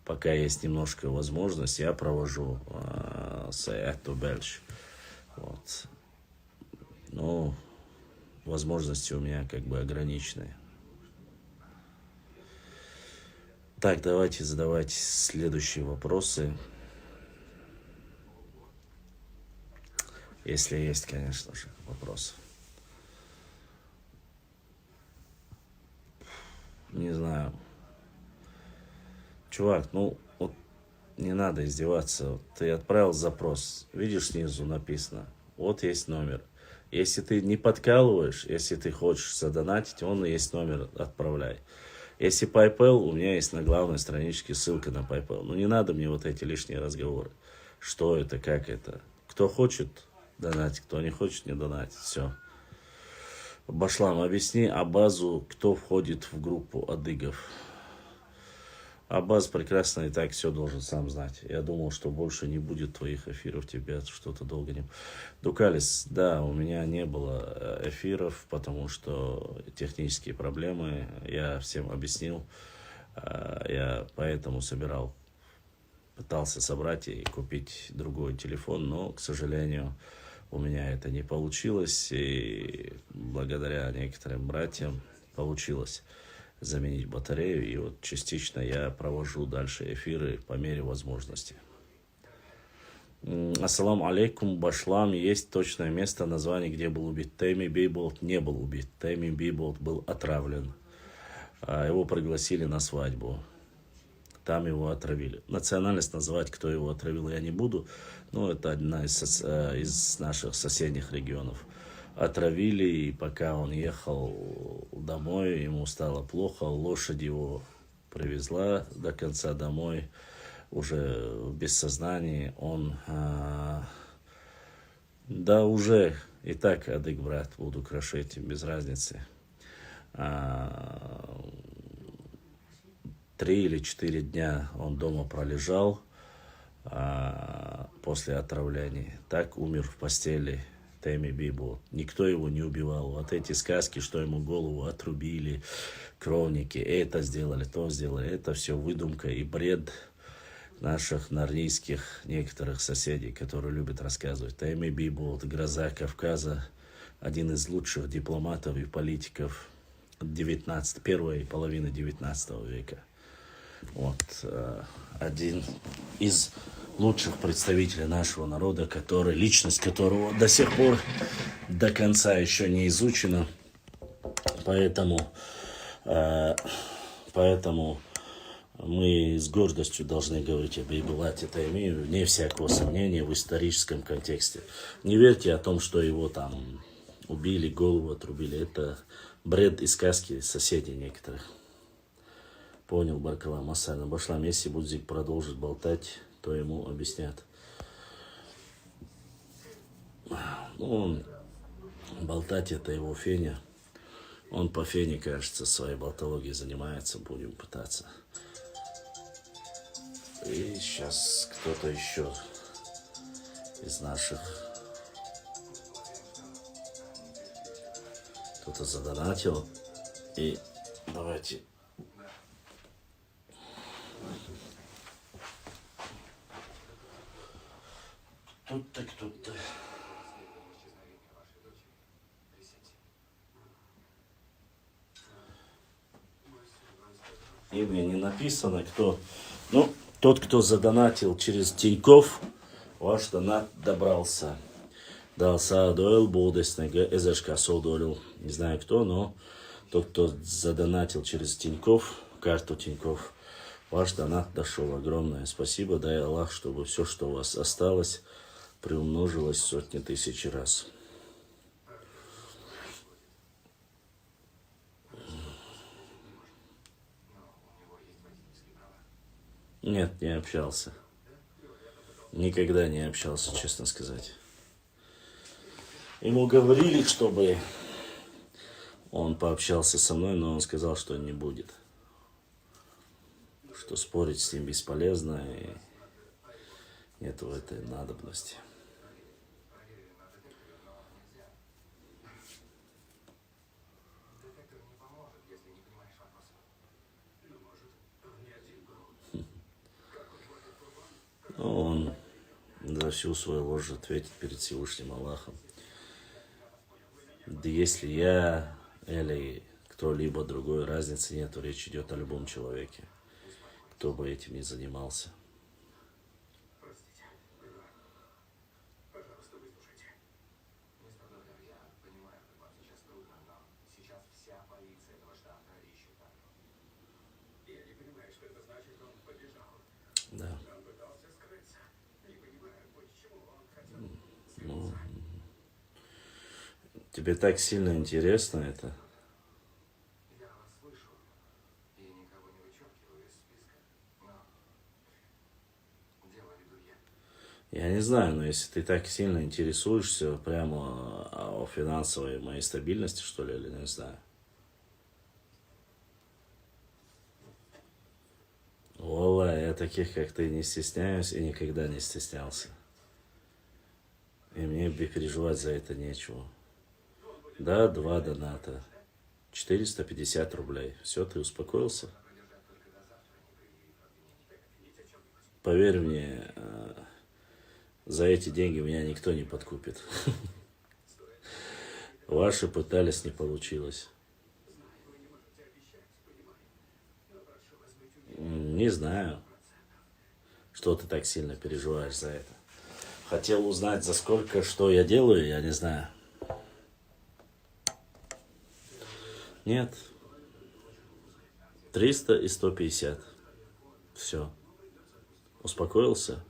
Пока есть немножко возможность, я провожу Саяту Бельш. Вот. Но возможности у меня как бы ограничены. Так, давайте задавать следующие вопросы. Если есть, конечно же, вопросы. Не знаю. Чувак, ну вот не надо издеваться. Ты отправил запрос. Видишь, снизу написано. Вот есть номер. Если ты не подкалываешь, если ты хочешь задонатить, он есть номер, отправляй. Если PayPal, у меня есть на главной страничке ссылка на PayPal. Ну не надо мне вот эти лишние разговоры. Что это, как это. Кто хочет донатить, кто не хочет не донатить. Все. Башлам, объясни Абазу, кто входит в группу адыгов. Абаз прекрасно и так все должен сам знать. Я думал, что больше не будет твоих эфиров, тебя что-то долго не... Дукалис, да, у меня не было эфиров, потому что технические проблемы, я всем объяснил. Я поэтому пытался собрать и купить другой телефон, но, к сожалению, у меня это не получилось, и благодаря некоторым братьям получилось заменить батарею, и вот частично я провожу дальше эфиры по мере возможности. Ассаламу алейкум, Башлам, есть точное место, название, где был убит Теми Бейболт? Не был убит. Теми Бейболт был отравлен. Его пригласили на свадьбу. Там его отравили. Национальность называть, кто его отравил, я не буду, но это одна из наших соседних регионов. Отравили, и пока он ехал домой, ему стало плохо, лошадь его привезла до конца домой, уже без сознания, он, да, уже И так, адык, брат, буду крошить, без разницы. 3 или 4 дня он дома пролежал после отравления. Так умер в постели Теми Бибо. Никто его не убивал. Вот эти сказки, что ему голову отрубили, кровники, это сделали, то сделали, это все выдумка и бред наших нарнийских некоторых соседей, которые любят рассказывать. Теми Бибо, гроза Кавказа, один из лучших дипломатов и политиков первой половины 19 века. Вот, один из лучших представителей нашего народа, личность которого до сих пор до конца еще не изучена. Поэтому мы с гордостью должны говорить об Бибулате Тайми, вне всякого сомнения, в историческом контексте. Не верьте о том, что его там убили, голову отрубили. Это бред и сказки соседей некоторых. Понял, Баркала Масана. Башлам, если Будзик продолжит болтать, то ему объяснят. Он болтать это его Феня. Он по Фене, кажется, своей болтологией занимается. Будем пытаться. И сейчас кто-то еще из наших. Кто-то задонатил. И давайте. Тут-то кто-то. Имя не написано, кто. Ну, тот, кто задонатил через Тинькофф, ваш донат добрался. Дался дойл, болдеснега, эзешка содолил. Не знаю кто, но тот, кто задонатил через Тинькофф, карту Тинькофф, ваш донат дошел. Огромное спасибо. Дай Аллах, чтобы все, что у вас осталось, приумножилось сотни тысяч раз. Нет, не общался. Никогда не общался, честно сказать. Ему говорили, чтобы он пообщался со мной, но он сказал, что не будет. Что спорить с ним бесполезно и нет в этой надобности. Он за всю свою ложь ответит перед Всевышним Аллахом. Да если я или кто-либо другой, разницы нету, речь идет о любом человеке, кто бы этим ни занимался. Да. Ну, тебе так сильно интересно это? Я не знаю, но если ты так сильно интересуешься прямо о финансовой моей стабильности, что ли, или не знаю. Ола, я таких, как ты, не стесняюсь и никогда не стеснялся. И мне переживать за это нечего. Да, 2 доната. 450 рублей. Все, ты успокоился? Поверь мне, за эти деньги меня никто не подкупит. Ваши пытались, не получилось. Не знаю, что ты так сильно переживаешь за это. Хотел узнать, за сколько, что я делаю, я не знаю. Нет. 300 и 150. Все. Успокоился?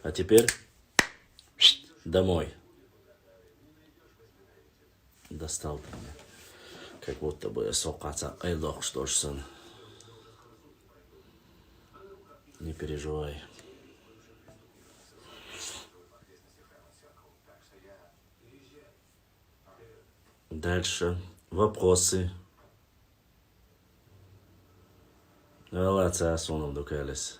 А теперь домой. Достал ты меня. Как будто бы я сокаться айдох, что ж, сын. Не переживай. Дальше. Вопросы. Valla sonum dökəlis.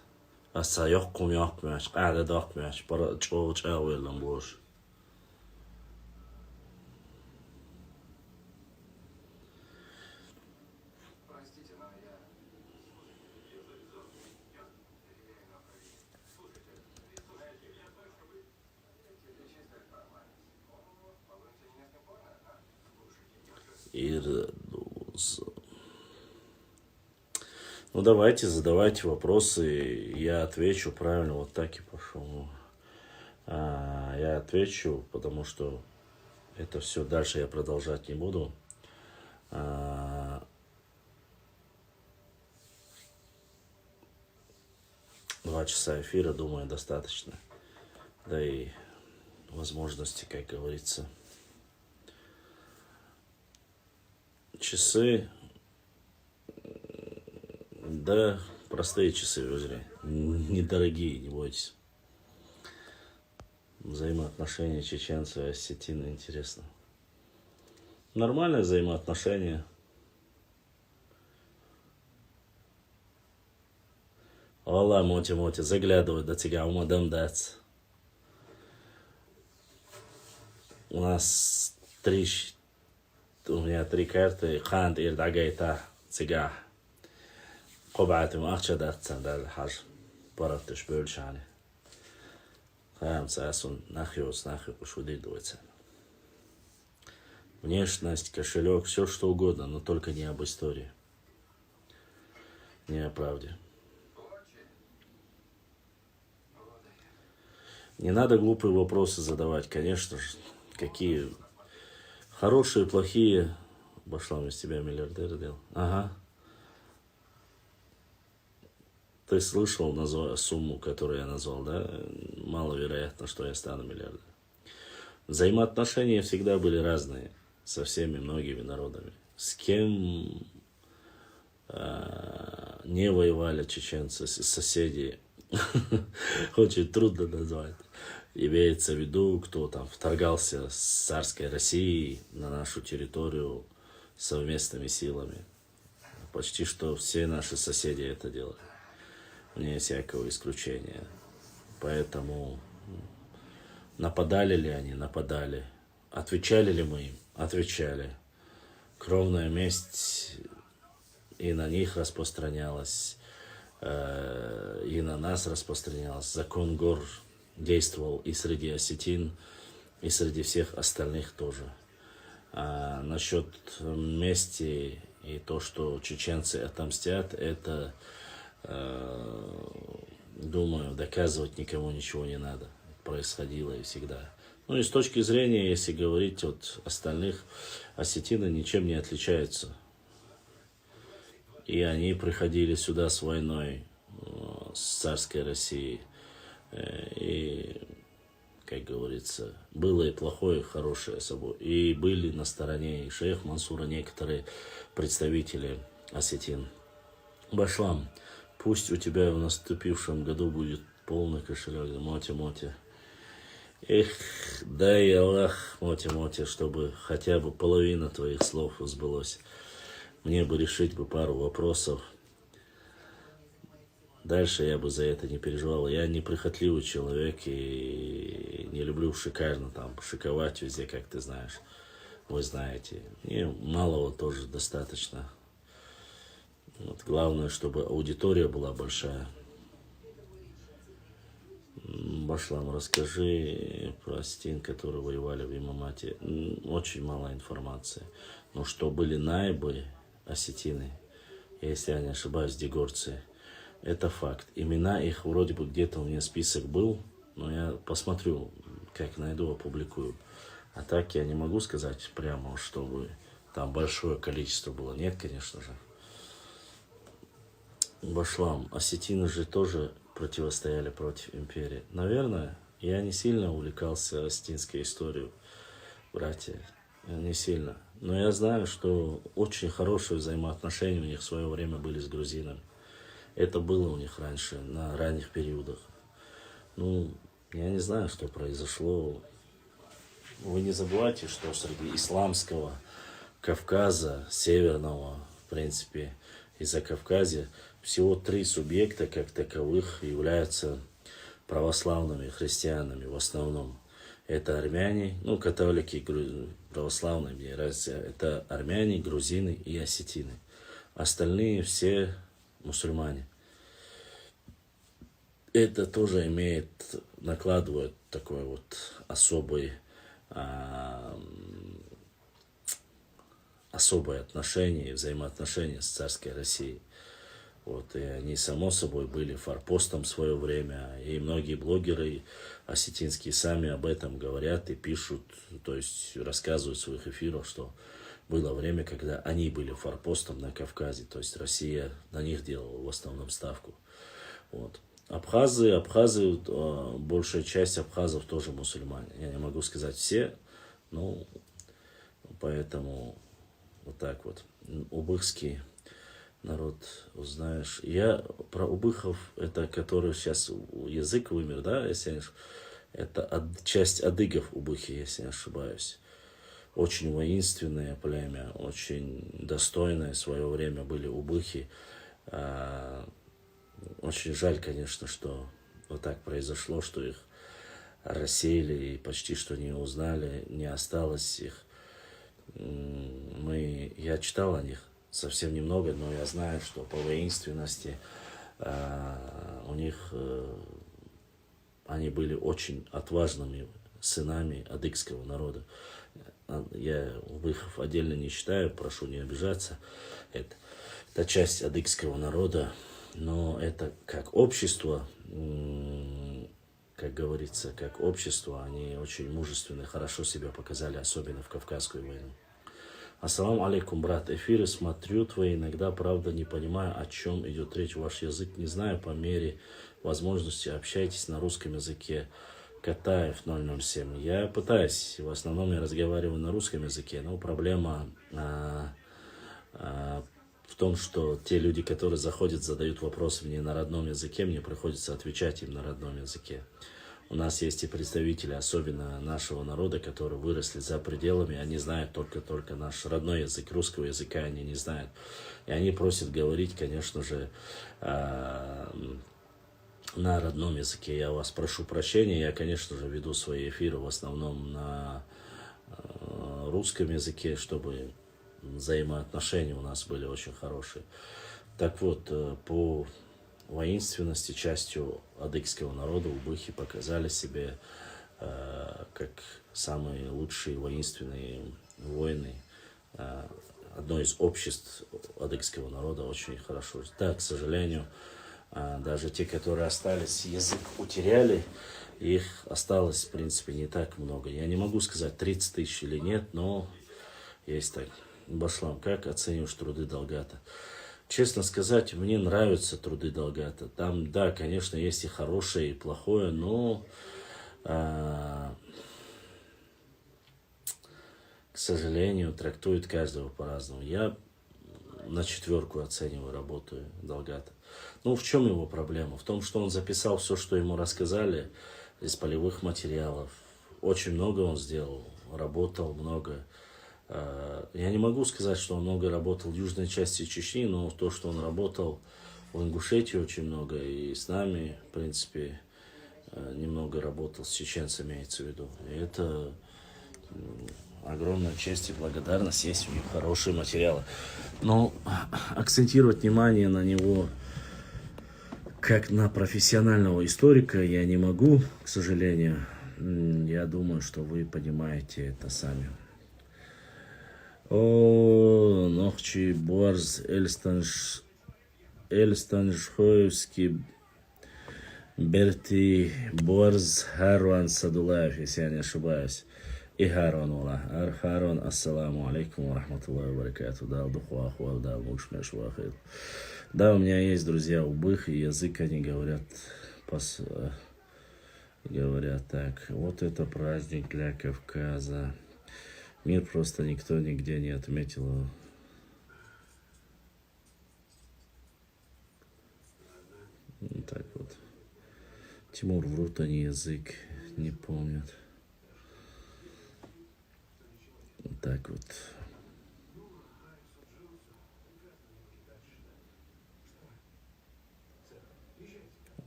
Asa yoxkum yoxmuş, qədə dökmüş, para çox verilən boş. Ну давайте, задавайте вопросы, я отвечу правильно, вот так и пошел. Я отвечу, потому что это все дальше я продолжать не буду. 2 часа эфира, думаю, достаточно. Да и возможности, как говорится. Часы, да, простые часы взяли, недорогие, не бойтесь. Взаимоотношения чеченцев и осетин, интересно. Нормальные взаимоотношения. Валла, моти, заглядывай до тебя, умадам дать. У меня 3 карты. Ханд ирдагайта, цигах. قبعتم أخشى داتسان دال الحج براتش بولشاني خام ساسون нахиос шо дидуется. Внешность, кошелек, все что угодно, но только не об истории, не о правде. Не надо глупые вопросы задавать, конечно же. Какие хорошие, плохие. Башлам из тебя миллиардер делал. Ага. Ты слышал сумму, которую я назвал, да? Маловероятно, что я стану миллиардером. Взаимоотношения всегда были разные со всеми многими народами. С кем не воевали чеченцы, соседи, очень трудно назвать. Имеется в виду, кто там вторгался с царской Россией на нашу территорию совместными силами. Почти что все наши соседи это делали. Вне всякого исключения. Поэтому нападали ли они? Нападали. Отвечали ли мы им? Отвечали. Кровная месть и на них распространялась, и на нас распространялась. Закон гор действовал и среди осетин, и среди всех остальных тоже. А насчет мести и то, что чеченцы отомстят, это... думаю, доказывать никому ничего не надо. Происходило и всегда. Ну и с точки зрения, если говорить от остальных, осетины ничем не отличаются. И они приходили сюда с войной, с царской Россией. И, как говорится, было и плохое, и хорошее собой. И были на стороне и шейх Мансура некоторые представители осетин. Башлам. Пусть у тебя в наступившем году будет полный кошелек, моти. Эх, дай Аллах, моти, чтобы хотя бы половина твоих слов сбылось. Мне бы решить пару вопросов. Дальше я бы за это не переживал. Я неприхотливый человек и не люблю шикарно там шиковать везде, как ты знаешь. Вы знаете. И малого тоже достаточно. Вот, главное, чтобы аудитория была большая. Башлам, расскажи про осетин, которые воевали в Имамате. Очень мало информации. Но что были наибы осетины, если я не ошибаюсь, дегорцы, это факт. Имена их вроде бы где-то у меня список был, но я посмотрю, как найду, опубликую. А так я не могу сказать прямо, чтобы там большое количество было. Нет, конечно же. Башлам, осетины же тоже противостояли против империи. Наверное, я не сильно увлекался осетинской историей, братья, не сильно. Но я знаю, что очень хорошие взаимоотношения у них в свое время были с грузинами. Это было у них раньше, на ранних периодах. Ну, я не знаю, что произошло. Вы не забывайте, что среди исламского Кавказа, Северного, в принципе, и Закавказья, всего 3 субъекта, как таковых, являются православными христианами в основном. Это армяне, ну, католики, православные, мне разница, это армяне, грузины и осетины. Остальные все мусульмане. Это тоже накладывает такой вот особое отношение и взаимоотношения с царской Россией. Вот, и они, само собой, были форпостом в свое время, и многие блогеры осетинские сами об этом говорят и пишут, то есть рассказывают в своих эфирах, что было время, когда они были форпостом на Кавказе, то есть Россия на них делала в основном ставку. Вот. Абхазы, большая часть абхазов тоже мусульмане. Я не могу сказать все, но поэтому вот так вот. Убыхский народ, узнаешь. Я про убыхов, это который сейчас язык вымер, да, если я не ошибаюсь. Это часть адыгов убыхи, если не ошибаюсь. Очень воинственное племя, очень достойное в свое время были убыхи. Очень жаль, конечно, что вот так произошло, что их рассеяли и почти что не узнали, не осталось их. Я читал о них совсем немного, но я знаю, что по воинственности у них они были очень отважными сынами адыгского народа. Я убыхов отдельно не читаю, прошу не обижаться. Это часть адыгского народа, но это как общество, как говорится, как общество, они очень мужественно, хорошо себя показали, особенно в Кавказскую войну. Ассаламу алейкум, брат. Эфиры смотрю твои, иногда, правда, не понимаю, о чем идет речь. Ваш язык не знаю, по мере возможности общайтесь на русском языке. Катаев 007. Я пытаюсь, в основном я разговариваю на русском языке, но проблема в том, что те люди, которые заходят, задают вопросы мне на родном языке, мне приходится отвечать им на родном языке. У нас есть и представители, особенно нашего народа, которые выросли за пределами, они знают только наш родной язык, русского языка они не знают. И они просят говорить, конечно же, на родном языке. Я вас прошу прощения, я, конечно же, веду свои эфиры в основном на русском языке, чтобы взаимоотношения у нас были очень хорошие. Так вот, по воинственности частью адыгского народа убыхи показали себе как самые лучшие воинственные воины. Одно из обществ адыгского народа очень хорошо. Да, к сожалению, даже те, которые остались, язык утеряли, их осталось, в принципе, не так много. Я не могу сказать, 30 тысяч или нет, но есть так. Башлам, как оцениваешь труды Далгата? Честно сказать, мне нравятся труды Далгата. Там, да, конечно, есть и хорошее, и плохое, но, к сожалению, трактуют каждого по-разному. Я на 4 оцениваю работу Далгата. Ну, в чем его проблема? В том, что он записал все, что ему рассказали из полевых материалов. Очень много он сделал, работал много. Я не могу сказать, что он много работал в южной части Чечни, но то, что он работал в Ингушетии очень много, и с нами, в принципе, немного работал, с чеченцами, имеется в виду. И это огромная честь и благодарность, есть у них хорошие материалы. Но акцентировать внимание на него как на профессионального историка я не могу, к сожалению. Я думаю, что вы понимаете это сами. О, Нохчи, Борз, Эльстаншхоевский, Берти, Борз, Харван Садулаев, если я не ошибаюсь. И Харван, Ула. Харван, ассаламу алейкум, рахматуллахи баракату. Да, духу ахвал, да, мукшмеш вахид. Да, у меня есть друзья убых, и язык они говорят так. Вот это праздник для Кавказа. Мир просто никто нигде не отметил. Так вот. Тимур, врут они, язык не помнят. Так вот.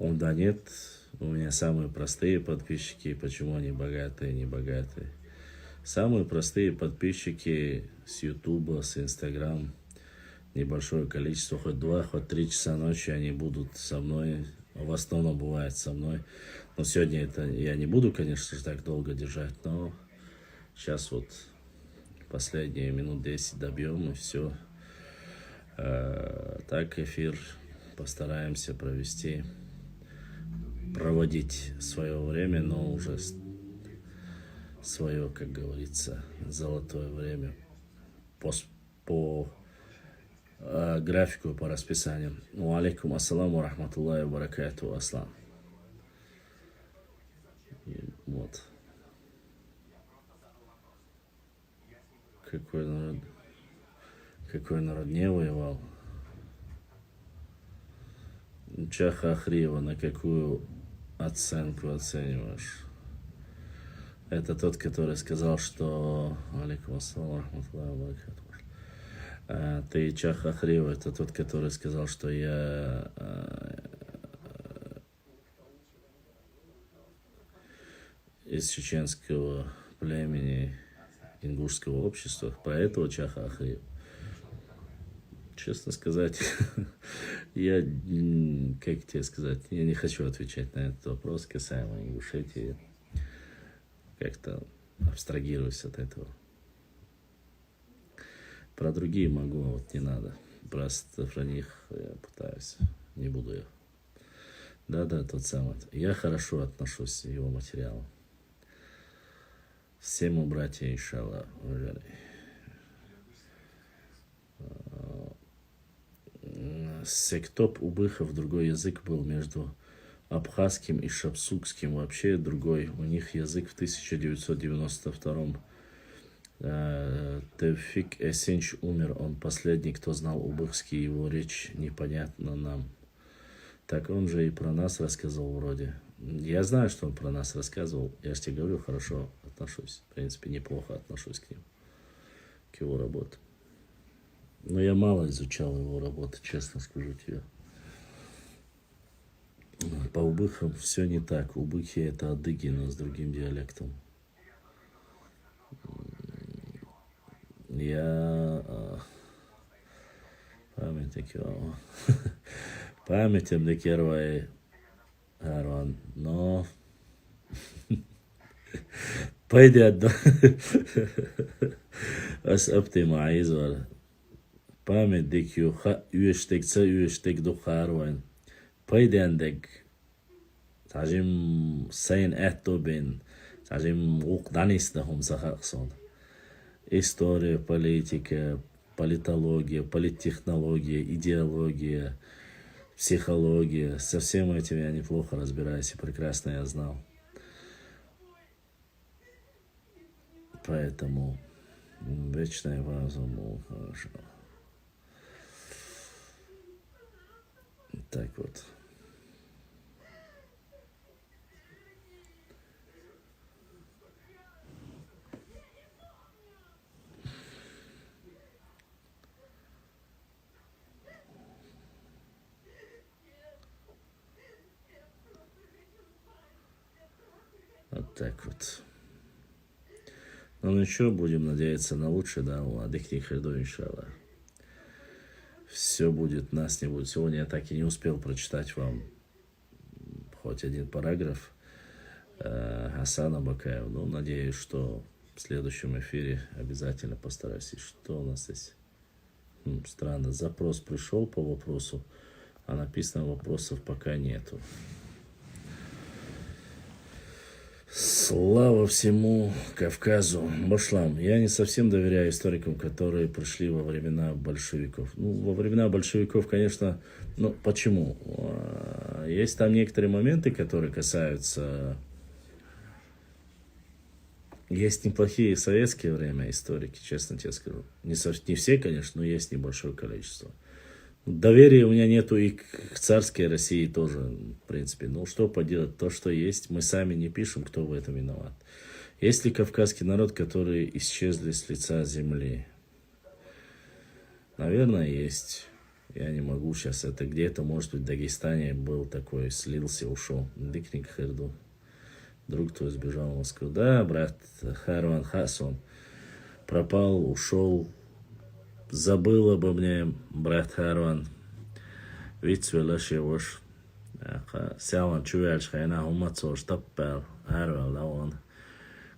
Да нет, у меня самые простые подписчики. Почему они богатые, не богатые? Самые простые подписчики с Ютуба, с Инстаграм. Небольшое количество, хоть 2, хоть 3 часа ночи они будут со мной. В основном бывает со мной. Но сегодня это я не буду, конечно же, так долго держать. Но сейчас вот последние минут 10 добьем и все. Так эфир постараемся проводить свое время, но уже свое, как говорится, золотое время по графику и по расписанию. Алейкум ассаламу рахматуллахи ва баракатуху, аслам. Вот. Какой народ не воевал. Чаха Ахриева на какую оценку оцениваешь? Это тот, который сказал, что... Алейкум ассаламу рахматуллахи ва баракатуху. Ты Чаха Ахриева, это тот, который сказал, что я из чеченского племени ингушского общества. Про этого Чаха Ахриева. Честно сказать, я, как тебе сказать, я не хочу отвечать на этот вопрос касаемо Ингушетии. Как-то абстрагируюсь от этого. Про другие могу, а вот не надо. Просто про них я пытаюсь, не буду я. Да, тот самый. Я хорошо отношусь к его материалу. Все мы братья, иншаллах, уважаемые. Сектоп у Быхов другой язык был между абхазским и шапсукским. Вообще другой. У них язык в 1992-м. Тевфик Эсенч умер. Он последний, кто знал убыхский. Его речь непонятна нам. Так он же и про нас рассказывал вроде. Я знаю, что он про нас рассказывал. Я же тебе говорю, хорошо отношусь. В принципе, неплохо отношусь к ним. К его работе. Но я мало изучал его работы, честно скажу тебе. По убыхам все не так. Убыхи это адыги, но с другим диалектом. Я памятем de кервай Арван, но пойдет да. Ас оптимайз var. Памятник юха üyeştek dokharvan. Paydendek tajim sain etobin tajim уqdanista hum сахаксон. История, политика, политология, политтехнология, идеология, психология. Со всем этим я неплохо разбираюсь и прекрасно я знал. Поэтому вечная ваза, хорошо. Так вот. Вот так вот. Ну ничего, будем надеяться на лучшее, да, у адыхних хреду, иншаллах. Все будет, нас не будет. Сегодня я так и не успел прочитать вам хоть один параграф Хасана Бакаева. Ну, надеюсь, что в следующем эфире обязательно постараюсь. И что у нас здесь? Странно, запрос пришел по вопросу, а написано вопросов пока нету. Слава всему Кавказу. Башлам. Я не совсем доверяю историкам, которые пришли во времена большевиков. Ну, во времена большевиков, конечно, ну, почему? Есть там некоторые моменты, которые касаются... Есть неплохие в советское время историки, честно тебе скажу. Не все, конечно, но есть небольшое количество. Доверия у меня нету и к царской России тоже, в принципе. Ну, что поделать, то, что есть, мы сами не пишем, кто в этом виноват. Есть ли кавказский народ, который исчезли с лица земли? Наверное, есть. я не могу сейчас. Это где-то, может быть, в Дагестане был такой, слился, ушел. Дикник Херду. Друг твой сбежал в Москву. Да, брат Харван Хасон пропал, ушел. Забыл обо мне, брат Харван. Вицвелаш его. Сяван чувельш хайна умацош таппер. Харван лаон.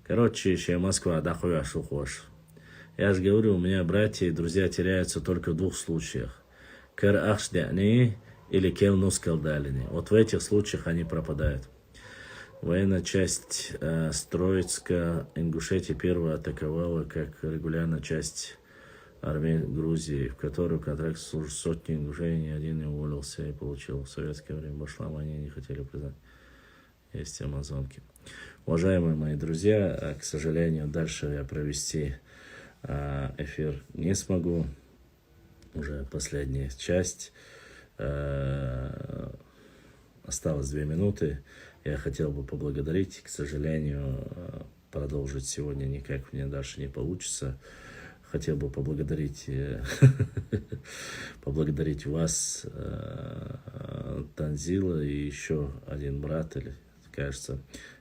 Короче, еще Москва, да хуя шухош. Я же говорю, у меня братья и друзья теряются только в двух случаях. Кэр ахшдяни или кел нускалдалини. Вот в этих случаях они пропадают. Военная часть Троицка, Ингушетия первая атаковала как регулярная часть армии Грузии, в которой в контракте служат сотни ингушей, ни один не уволился и получил в советское время башлам, они не хотели признать. Есть амазонки. Уважаемые мои друзья, к сожалению, дальше я провести эфир не смогу. Уже последняя часть. Осталось 2 минуты. Я хотел бы поблагодарить. К сожалению, продолжить сегодня никак мне дальше не получится. Хотел бы поблагодарить вас, Танзила, и еще один брат, или, кажется,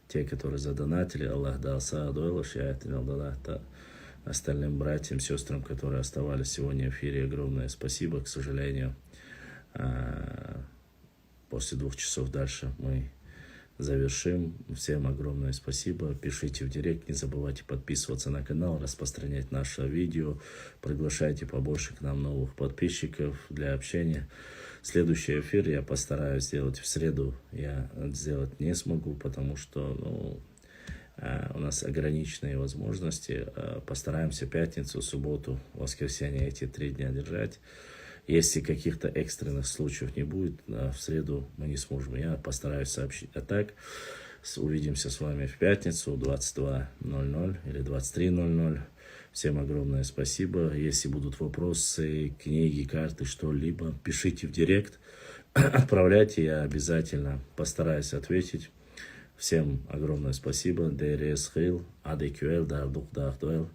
те, которые задонатили. Аллах дал саадуэлаш, я это остальным братьям, сестрам, которые оставались сегодня в эфире, огромное спасибо. К сожалению, после 2 часов дальше мы завершим. Всем огромное спасибо. Пишите в директ, не забывайте подписываться на канал, распространять наше видео. Приглашайте побольше к нам новых подписчиков для общения. Следующий эфир я постараюсь сделать в среду. Я сделать не смогу, потому что у нас ограниченные возможности. Постараемся пятницу, субботу, воскресенье эти 3 дня держать. Если каких-то экстренных случаев не будет, в среду мы не сможем. Я постараюсь сообщить. А так, увидимся с вами в пятницу 22:00 или 23:00. Всем огромное спасибо. Если будут вопросы, книги, карты, что-либо, пишите в директ, отправляйте, я обязательно постараюсь ответить. Всем огромное спасибо. ДРС Хил, АДQЛ, Дардух Дардуэл.